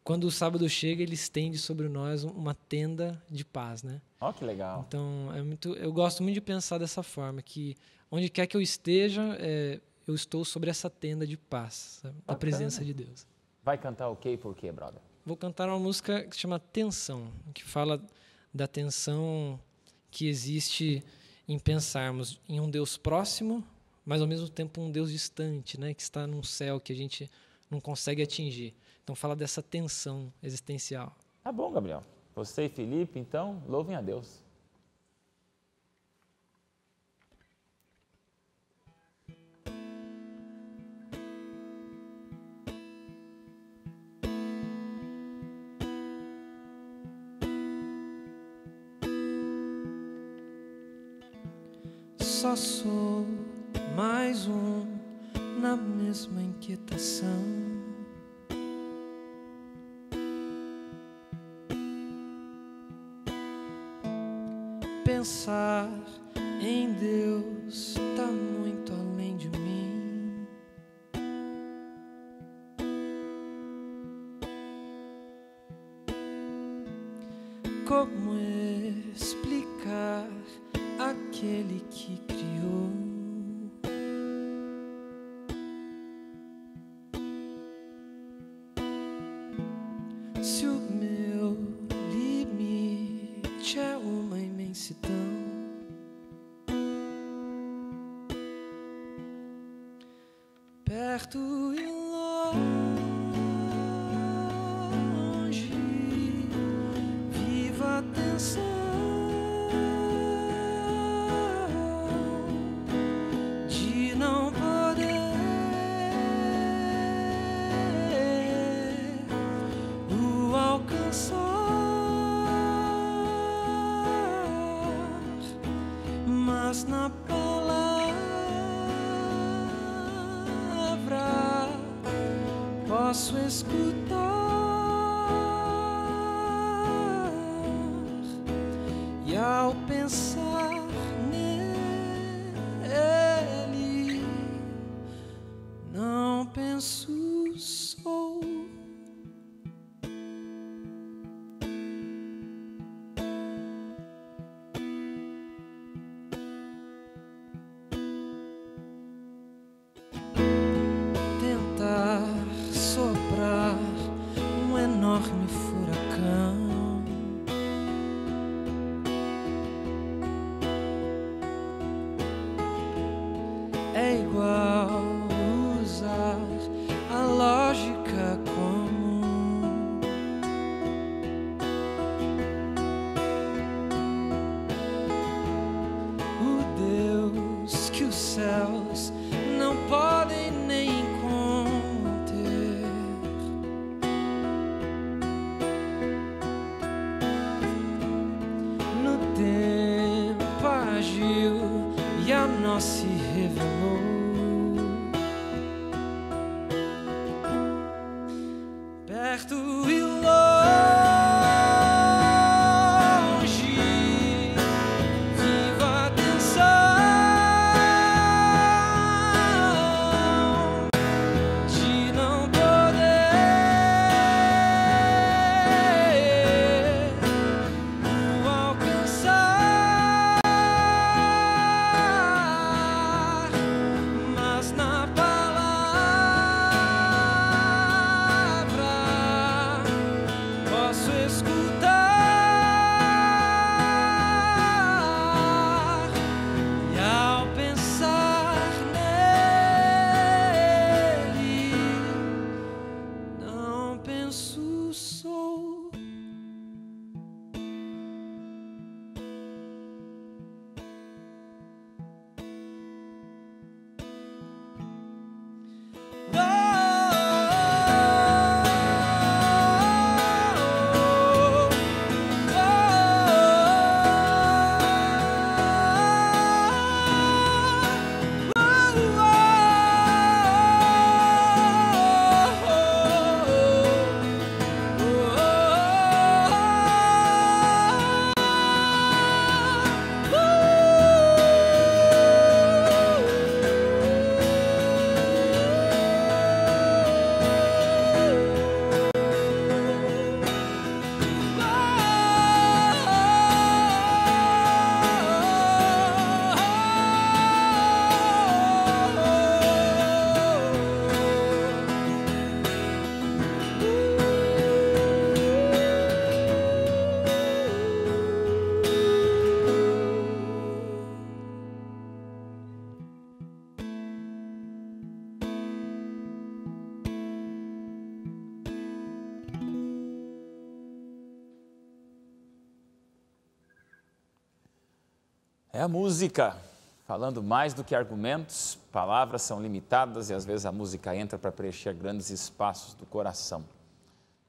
[SPEAKER 6] quando o sábado chega, ele estende sobre nós uma tenda de paz, né?
[SPEAKER 1] Ó, que legal.
[SPEAKER 6] Então, eu gosto muito de pensar dessa forma, que onde quer que eu esteja, eu estou sobre essa tenda de paz, sabe? Da presença de Deus.
[SPEAKER 1] Vai cantar o quê e por quê, brother?
[SPEAKER 6] Vou cantar uma música que se chama Tensão, que fala da tensão que existe em pensarmos em um Deus próximo, mas ao mesmo tempo um Deus distante, né? Que está num céu que a gente não consegue atingir. Então fala dessa tensão existencial.
[SPEAKER 1] Tá bom, Gabriel. Você e Felipe, então, louvem a Deus.
[SPEAKER 6] Só sou mais um na mesma inquietação. Pensar em Deus tá muito além de mim. Como explicar aquele que criou? Se o meu limite é uma imensidão, perto e longe, viva a tensão de não poder o alcançar, mas na palavra posso escutar, e ao pensar nele, não penso sou. Tentar soprar um enorme furacão, é igual usar a lógica comum. O Deus que os céus não podem nem conter, no tempo agiu e a nós se revelou. Perto e longe, viva a tensão de não poder o alcançar, mas na palavra
[SPEAKER 1] É a música. Falando mais do que argumentos, palavras são limitadas e às vezes a música entra para preencher grandes espaços do coração.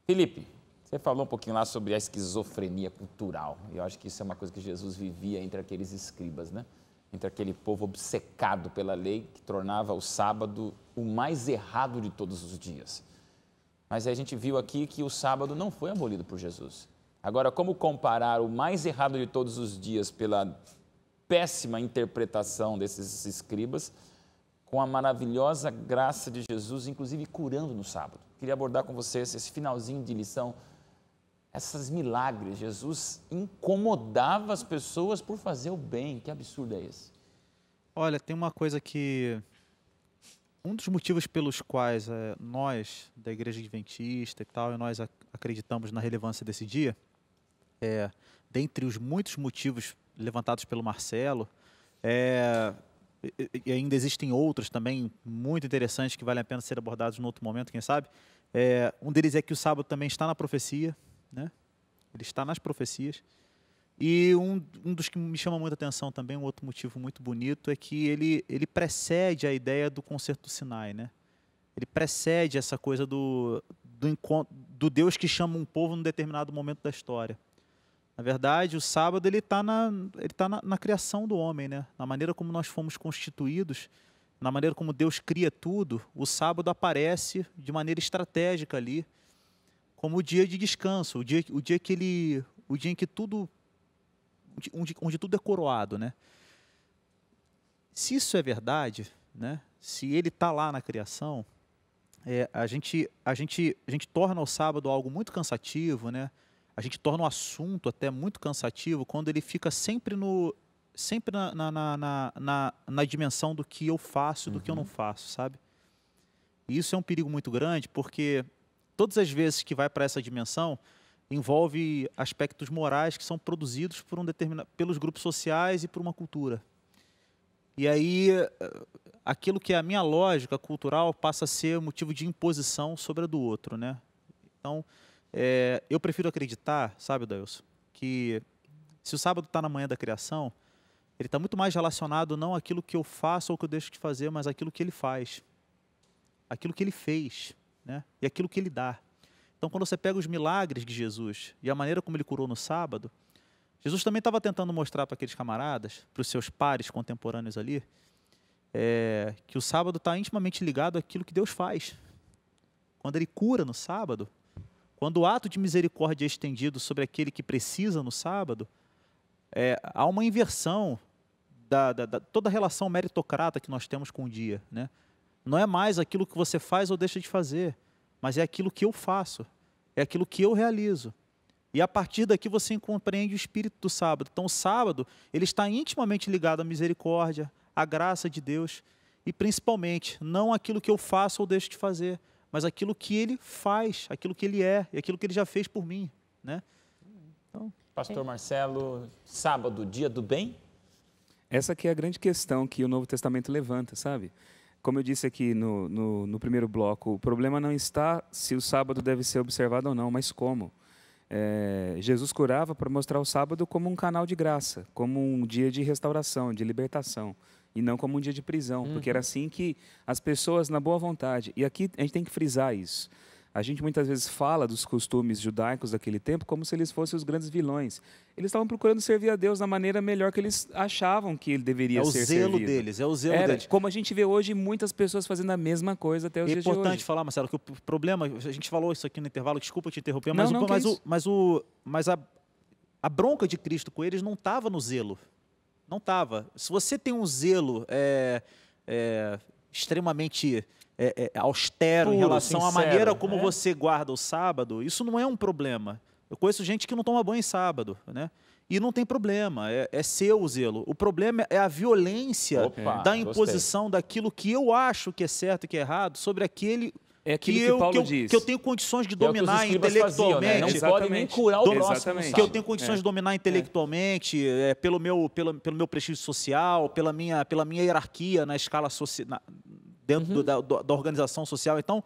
[SPEAKER 1] Felipe, você falou um pouquinho lá sobre a esquizofrenia cultural. E eu acho que isso é uma coisa que Jesus vivia entre aqueles escribas, né? Entre aquele povo obcecado pela lei que tornava o sábado o mais errado de todos os dias. Mas aí a gente viu aqui que o sábado não foi abolido por Jesus. Agora, como comparar o mais errado de todos os dias pela péssima interpretação desses escribas com a maravilhosa graça de Jesus, inclusive curando no sábado? Queria abordar com vocês esse finalzinho de lição, esses milagres. Jesus incomodava as pessoas por fazer o bem. Que absurdo é esse?
[SPEAKER 5] Olha, tem uma coisa que... Um dos motivos pelos quais nós, da Igreja Adventista e tal, e nós acreditamos na relevância desse dia, dentre os muitos motivos levantados pelo Marcelo, e ainda existem outros também muito interessantes que valem a pena ser abordados em outro momento, quem sabe. Um deles é que o sábado também está na profecia, né? Ele está nas profecias. E um dos que me chama muita atenção também, um outro motivo muito bonito, é que ele precede a ideia do concerto do Sinai, né? Ele precede essa coisa do Deus que chama um povo num determinado momento da história. Na verdade, o sábado ele está na criação do homem, né? Na maneira como nós fomos constituídos, na maneira como Deus cria tudo, o sábado aparece de maneira estratégica ali, como o dia de descanso, o dia em que tudo, onde tudo é coroado, né? Se isso é verdade, né? Se ele está lá na criação, a gente torna o sábado algo muito cansativo, né? A gente torna o assunto até muito cansativo quando ele fica sempre na dimensão do que eu faço e do que eu não faço, sabe? E isso é um perigo muito grande, porque todas as vezes que vai para essa dimensão, envolve aspectos morais que são produzidos pelos grupos sociais e por uma cultura. E aí, aquilo que é a minha lógica cultural passa a ser motivo de imposição sobre a do outro, né? Então, eu prefiro acreditar, sabe, Dailson, que se o sábado está na manhã da criação, ele está muito mais relacionado não àquilo que eu faço ou que eu deixo de fazer, mas àquilo que ele faz, aquilo que ele fez, né? E aquilo que ele dá. Então, quando você pega os milagres de Jesus e a maneira como ele curou no sábado, Jesus também estava tentando mostrar para aqueles camaradas, para os seus pares contemporâneos ali, que o sábado está intimamente ligado àquilo que Deus faz. Quando ele cura no sábado, quando o ato de misericórdia é estendido sobre aquele que precisa no sábado, há uma inversão toda a relação meritocrata que nós temos com o dia, né? Não é mais aquilo que você faz ou deixa de fazer, mas é aquilo que eu faço, é aquilo que eu realizo. E a partir daqui você compreende o espírito do sábado. Então o sábado, ele está intimamente ligado à misericórdia, à graça de Deus, e principalmente, não aquilo que eu faço ou deixo de fazer, mas aquilo que ele faz, aquilo que ele é, e aquilo que ele já fez por mim, né? Então,
[SPEAKER 1] Pastor Marcelo, sábado, dia do bem?
[SPEAKER 4] Essa aqui é a grande questão que o Novo Testamento levanta, sabe? Como eu disse aqui no primeiro bloco, o problema não está se o sábado deve ser observado ou não, mas como. Jesus curava para mostrar o sábado como um canal de graça, como um dia de restauração, de libertação, e não como um dia de prisão, porque era assim que as pessoas, na boa vontade, e aqui a gente tem que frisar isso, a gente muitas vezes fala dos costumes judaicos daquele tempo como se eles fossem os grandes vilões. Eles estavam procurando servir a Deus da maneira melhor que eles achavam que ele deveria ser servido.
[SPEAKER 5] É o zelo deles.
[SPEAKER 4] Como a gente vê hoje muitas pessoas fazendo a mesma coisa até os dias de hoje. É
[SPEAKER 5] importante falar, Marcelo, que o problema, a gente falou isso aqui no intervalo, desculpa te interromper, mas a bronca de Cristo com eles não estava no zelo. Não estava. Se você tem um zelo extremamente austero
[SPEAKER 1] puro,
[SPEAKER 5] em relação
[SPEAKER 1] sincero,
[SPEAKER 5] à maneira como você guarda o sábado, isso não é um problema. Eu conheço gente que não toma banho em sábado, né? E não tem problema, é seu o zelo. O problema é a violência da imposição daquilo que eu acho que é certo e que é errado sobre aquele
[SPEAKER 4] que Paulo diz.
[SPEAKER 5] Que eu tenho condições de dominar intelectualmente.
[SPEAKER 1] Faziam, né? Não podem nem curar o próximo.
[SPEAKER 5] Que eu tenho condições de dominar intelectualmente, pelo meu prestígio social, pela minha hierarquia na escala dentro da organização social. Então,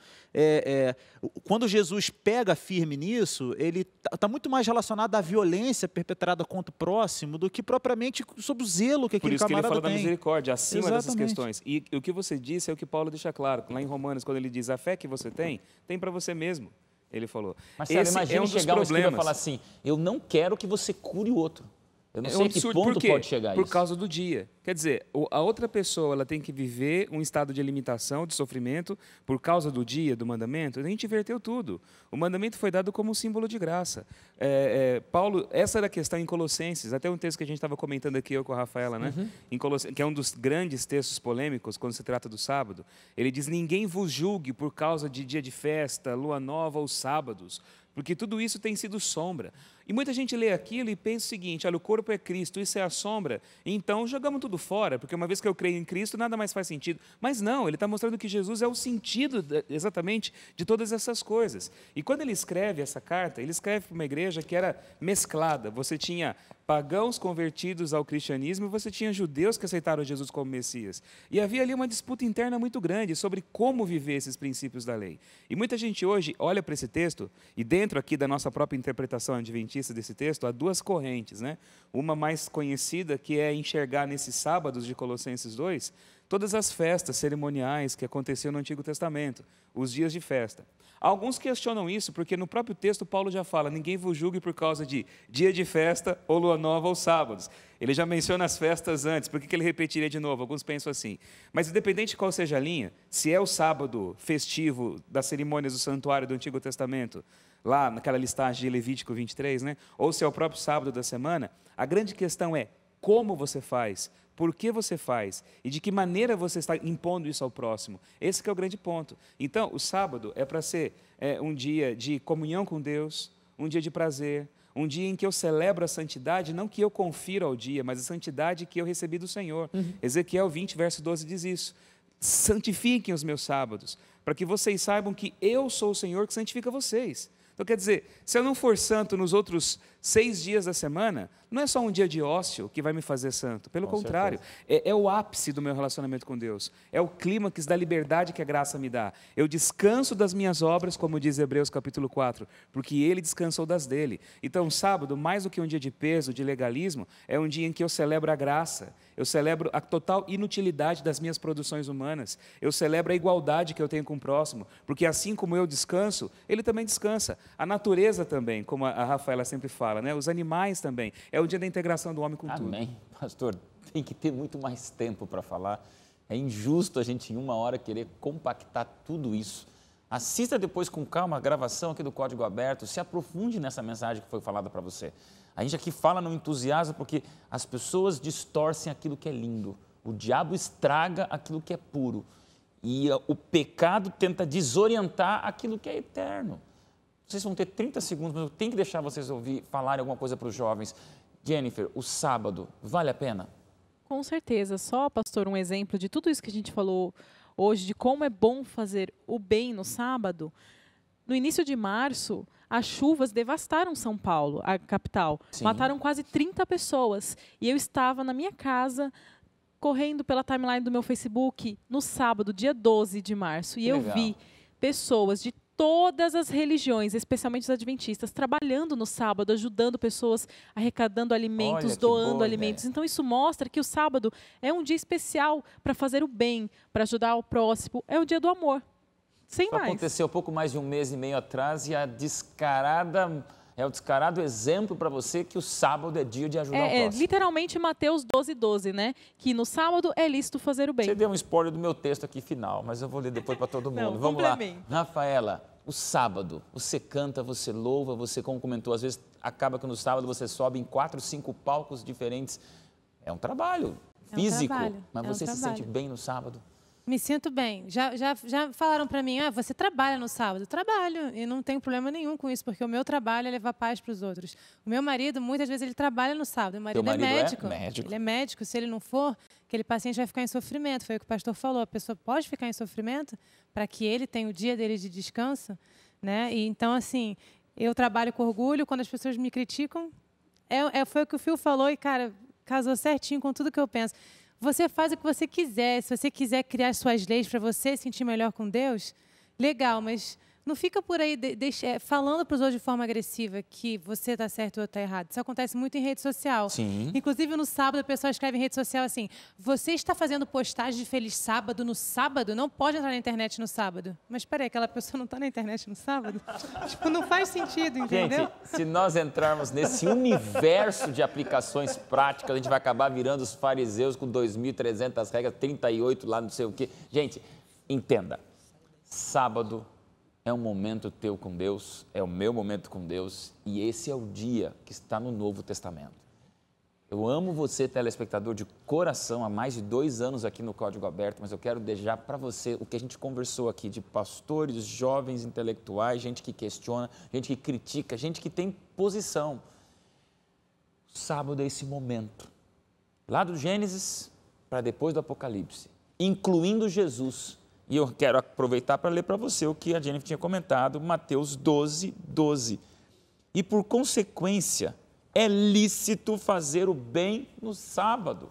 [SPEAKER 5] quando Jesus pega firme nisso, ele está muito mais relacionado à violência perpetrada contra o próximo do que propriamente sobre o zelo que aquele camarada tem. Por isso que ele fala da misericórdia,
[SPEAKER 4] acima dessas questões. E o que você disse é o que Paulo deixa claro, lá em Romanos, quando ele diz, a fé que você tem para você mesmo, ele falou.
[SPEAKER 1] Mas, Marcelo, imagina chegar um escriba e falar assim, eu não quero que você cure o outro. Eu não sei a que ponto pode chegar isso.
[SPEAKER 4] Por causa do dia. Quer dizer, a outra pessoa ela tem que viver um estado de limitação, de sofrimento, por causa do dia, do mandamento. A gente inverteu tudo. O mandamento foi dado como um símbolo de graça. Paulo, essa era a questão em Colossenses, até um texto que a gente estava comentando aqui, eu com a Rafaela, né? Em que é um dos grandes textos polêmicos, quando se trata do sábado. Ele diz, ninguém vos julgue por causa de dia de festa, lua nova ou sábados, porque tudo isso tem sido sombra. E muita gente lê aquilo e pensa o seguinte, olha, o corpo é Cristo, isso é a sombra, então jogamos tudo fora, porque uma vez que eu creio em Cristo, nada mais faz sentido. Mas não, ele está mostrando que Jesus é o sentido exatamente de todas essas coisas. E quando ele escreve essa carta, ele escreve para uma igreja que era mesclada. Você tinha pagãos convertidos ao cristianismo e você tinha judeus que aceitaram Jesus como Messias. E havia ali uma disputa interna muito grande sobre como viver esses princípios da lei. E muita gente hoje olha para esse texto, e dentro aqui da nossa própria interpretação adventista desse texto, há duas correntes, né? Uma mais conhecida, que é enxergar nesses sábados de Colossenses 2, todas as festas cerimoniais que aconteciam no Antigo Testamento, os dias de festa. Alguns questionam isso, porque no próprio texto Paulo já fala, ninguém vos julgue por causa de dia de festa, ou lua nova, ou sábados. Ele já menciona as festas antes, por que ele repetiria de novo? Alguns pensam assim. Mas independente de qual seja a linha, se é o sábado festivo das cerimônias do santuário do Antigo Testamento, lá naquela listagem de Levítico 23, né? Ou se é o próprio sábado da semana, a grande questão é como você faz, por que você faz e de que maneira você está impondo isso ao próximo. Esse que é o grande ponto. Então, o sábado é para ser um dia de comunhão com Deus, um dia de prazer, um dia em que eu celebro a santidade, não que eu confira ao dia, mas a santidade que eu recebi do Senhor. Ezequiel 20, verso 12 diz isso. Santifiquem os meus sábados, para que vocês saibam que eu sou o Senhor que santifica vocês. Então, quer dizer, se eu não for santo nos outros 6 dias da semana, não é só um dia de ócio que vai me fazer santo. Pelo contrário, é o ápice do meu relacionamento com Deus. É o clímax da liberdade que a graça me dá. Eu descanso das minhas obras, como diz Hebreus capítulo 4, porque Ele descansou das dele. Então, sábado, mais do que um dia de peso, de legalismo, é um dia em que eu celebro a graça. Eu celebro a total inutilidade das minhas produções humanas. Eu celebro a igualdade que eu tenho com o próximo, porque assim como eu descanso, ele também descansa. A natureza também, como a Rafaela sempre fala, né? Os animais também. É o dia da integração do homem com tudo.
[SPEAKER 1] Amém. Pastor, tem que ter muito mais tempo para falar. É injusto a gente, em 1 hora, querer compactar tudo isso. Assista depois com calma a gravação aqui do Código Aberto, se aprofunde nessa mensagem que foi falada para você. A gente aqui fala no entusiasmo porque as pessoas distorcem aquilo que é lindo. O diabo estraga aquilo que é puro. E o pecado tenta desorientar aquilo que é eterno. Vocês vão ter 30 segundos, mas eu tenho que deixar vocês falarem alguma coisa para os jovens. Jennifer, o sábado, vale a pena?
[SPEAKER 3] Com certeza. Só, pastor, um exemplo de tudo isso que a gente falou hoje, de como é bom fazer o bem no sábado. No início de março, as chuvas devastaram São Paulo, a capital. Sim. Mataram quase 30 pessoas. E eu estava na minha casa, correndo pela timeline do meu Facebook, no sábado, dia 12 de março. E eu vi pessoas de todas as religiões, especialmente os adventistas, trabalhando no sábado, ajudando pessoas, arrecadando alimentos, doando alimentos. Então, isso mostra que o sábado é um dia especial para fazer o bem, para ajudar o próximo. É o dia do amor. Sem mais.
[SPEAKER 1] Aconteceu pouco mais de 1 mês e meio atrás e é o descarado exemplo para você que o sábado é dia de ajudar o próximo.
[SPEAKER 3] É literalmente Mateus 12:12, né? Que no sábado é lícito fazer o bem.
[SPEAKER 1] Você deu um spoiler do meu texto aqui final, mas eu vou ler depois para todo mundo. Não, vamos lá. Rafaela, o sábado, você canta, você louva, você, como comentou, às vezes acaba que no sábado você sobe em 4, 5 palcos diferentes. É um trabalho físico, mas você se sente bem no sábado?
[SPEAKER 2] Me sinto bem. Já falaram para mim, você trabalha no sábado? Eu trabalho e não tenho problema nenhum com isso, porque o meu trabalho é levar paz para os outros. O meu marido, muitas vezes, ele trabalha no sábado. O marido é médico. Ele é médico. Se ele não for, aquele paciente vai ficar em sofrimento. Foi o que o pastor falou. A pessoa pode ficar em sofrimento para que ele tenha o dia dele de descanso, né? E, então, assim, eu trabalho com orgulho. Quando as pessoas me criticam, foi o que o Phil falou e, cara, casou certinho com tudo que eu penso. você faz o que você quiser. Se você quiser criar suas leis para você se sentir melhor com Deus, legal, mas não fica por aí falando para os outros de forma agressiva que você está certo ou está errado. Isso acontece muito em rede social.
[SPEAKER 1] Sim.
[SPEAKER 2] Inclusive, no sábado, a pessoa escreve em rede social assim, você está fazendo postagem de Feliz Sábado no sábado? Não pode entrar na internet no sábado. Mas, espera aí, aquela pessoa não está na internet no sábado? Tipo, não faz sentido, entendeu?
[SPEAKER 1] Gente, se nós entrarmos nesse universo de aplicações práticas, a gente vai acabar virando os fariseus com 2.300 regras, 38 lá, não sei o quê. Gente, entenda, sábado é um momento teu com Deus, é o meu momento com Deus, e esse é o dia que está no Novo Testamento. Eu amo você, telespectador, de coração, há mais de 2 anos aqui no Código Aberto, mas eu quero deixar para você o que a gente conversou aqui de pastores, jovens intelectuais, gente que questiona, gente que critica, gente que tem posição. Sábado é esse momento, lá do Gênesis para depois do Apocalipse, incluindo Jesus. E eu quero aproveitar para ler para você o que a Jennifer tinha comentado, Mateus 12, 12. E por consequência, é lícito fazer o bem no sábado.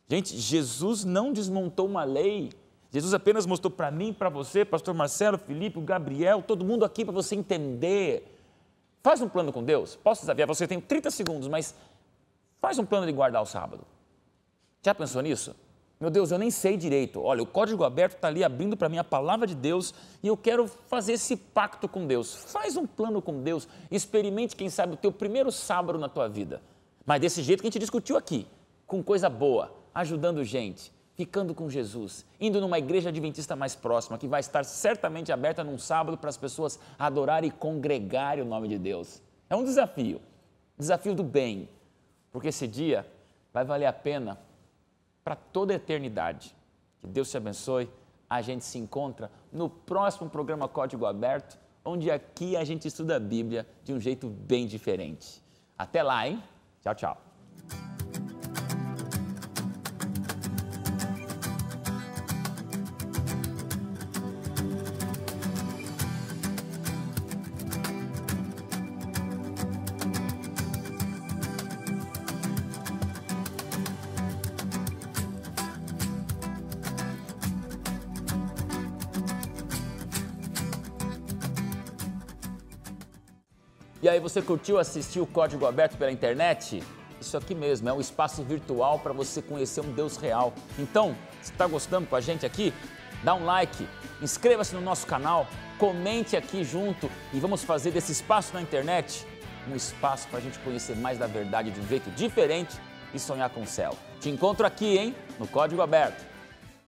[SPEAKER 1] Gente, Jesus não desmontou uma lei. Jesus apenas mostrou para mim, para você, pastor Marcelo, Felipe, o Gabriel, todo mundo aqui para você entender. Faz um plano com Deus. Posso desafiar você? Tem 30 segundos, mas faz um plano de guardar o sábado. Já pensou nisso? Meu Deus, eu nem sei direito. Olha, o Código Aberto está ali abrindo para mim a palavra de Deus e eu quero fazer esse pacto com Deus. Faz um plano com Deus, experimente, quem sabe, o teu primeiro sábado na tua vida. Mas desse jeito que a gente discutiu aqui, com coisa boa, ajudando gente, ficando com Jesus, indo numa igreja adventista mais próxima, que vai estar certamente aberta num sábado para as pessoas adorarem e congregarem o nome de Deus. É um desafio do bem, porque esse dia vai valer a pena para toda a eternidade. Que Deus te abençoe. A gente se encontra no próximo programa Código Aberto, onde aqui a gente estuda a Bíblia de um jeito bem diferente. Até lá, hein? Tchau, tchau. E aí, você curtiu assistir o Código Aberto pela internet? Isso aqui mesmo, é um espaço virtual para você conhecer um Deus real. Então, se está gostando com a gente aqui, dá um like, inscreva-se no nosso canal, comente aqui junto e vamos fazer desse espaço na internet um espaço para a gente conhecer mais da verdade de um jeito diferente e sonhar com o céu. Te encontro aqui, hein, no Código Aberto.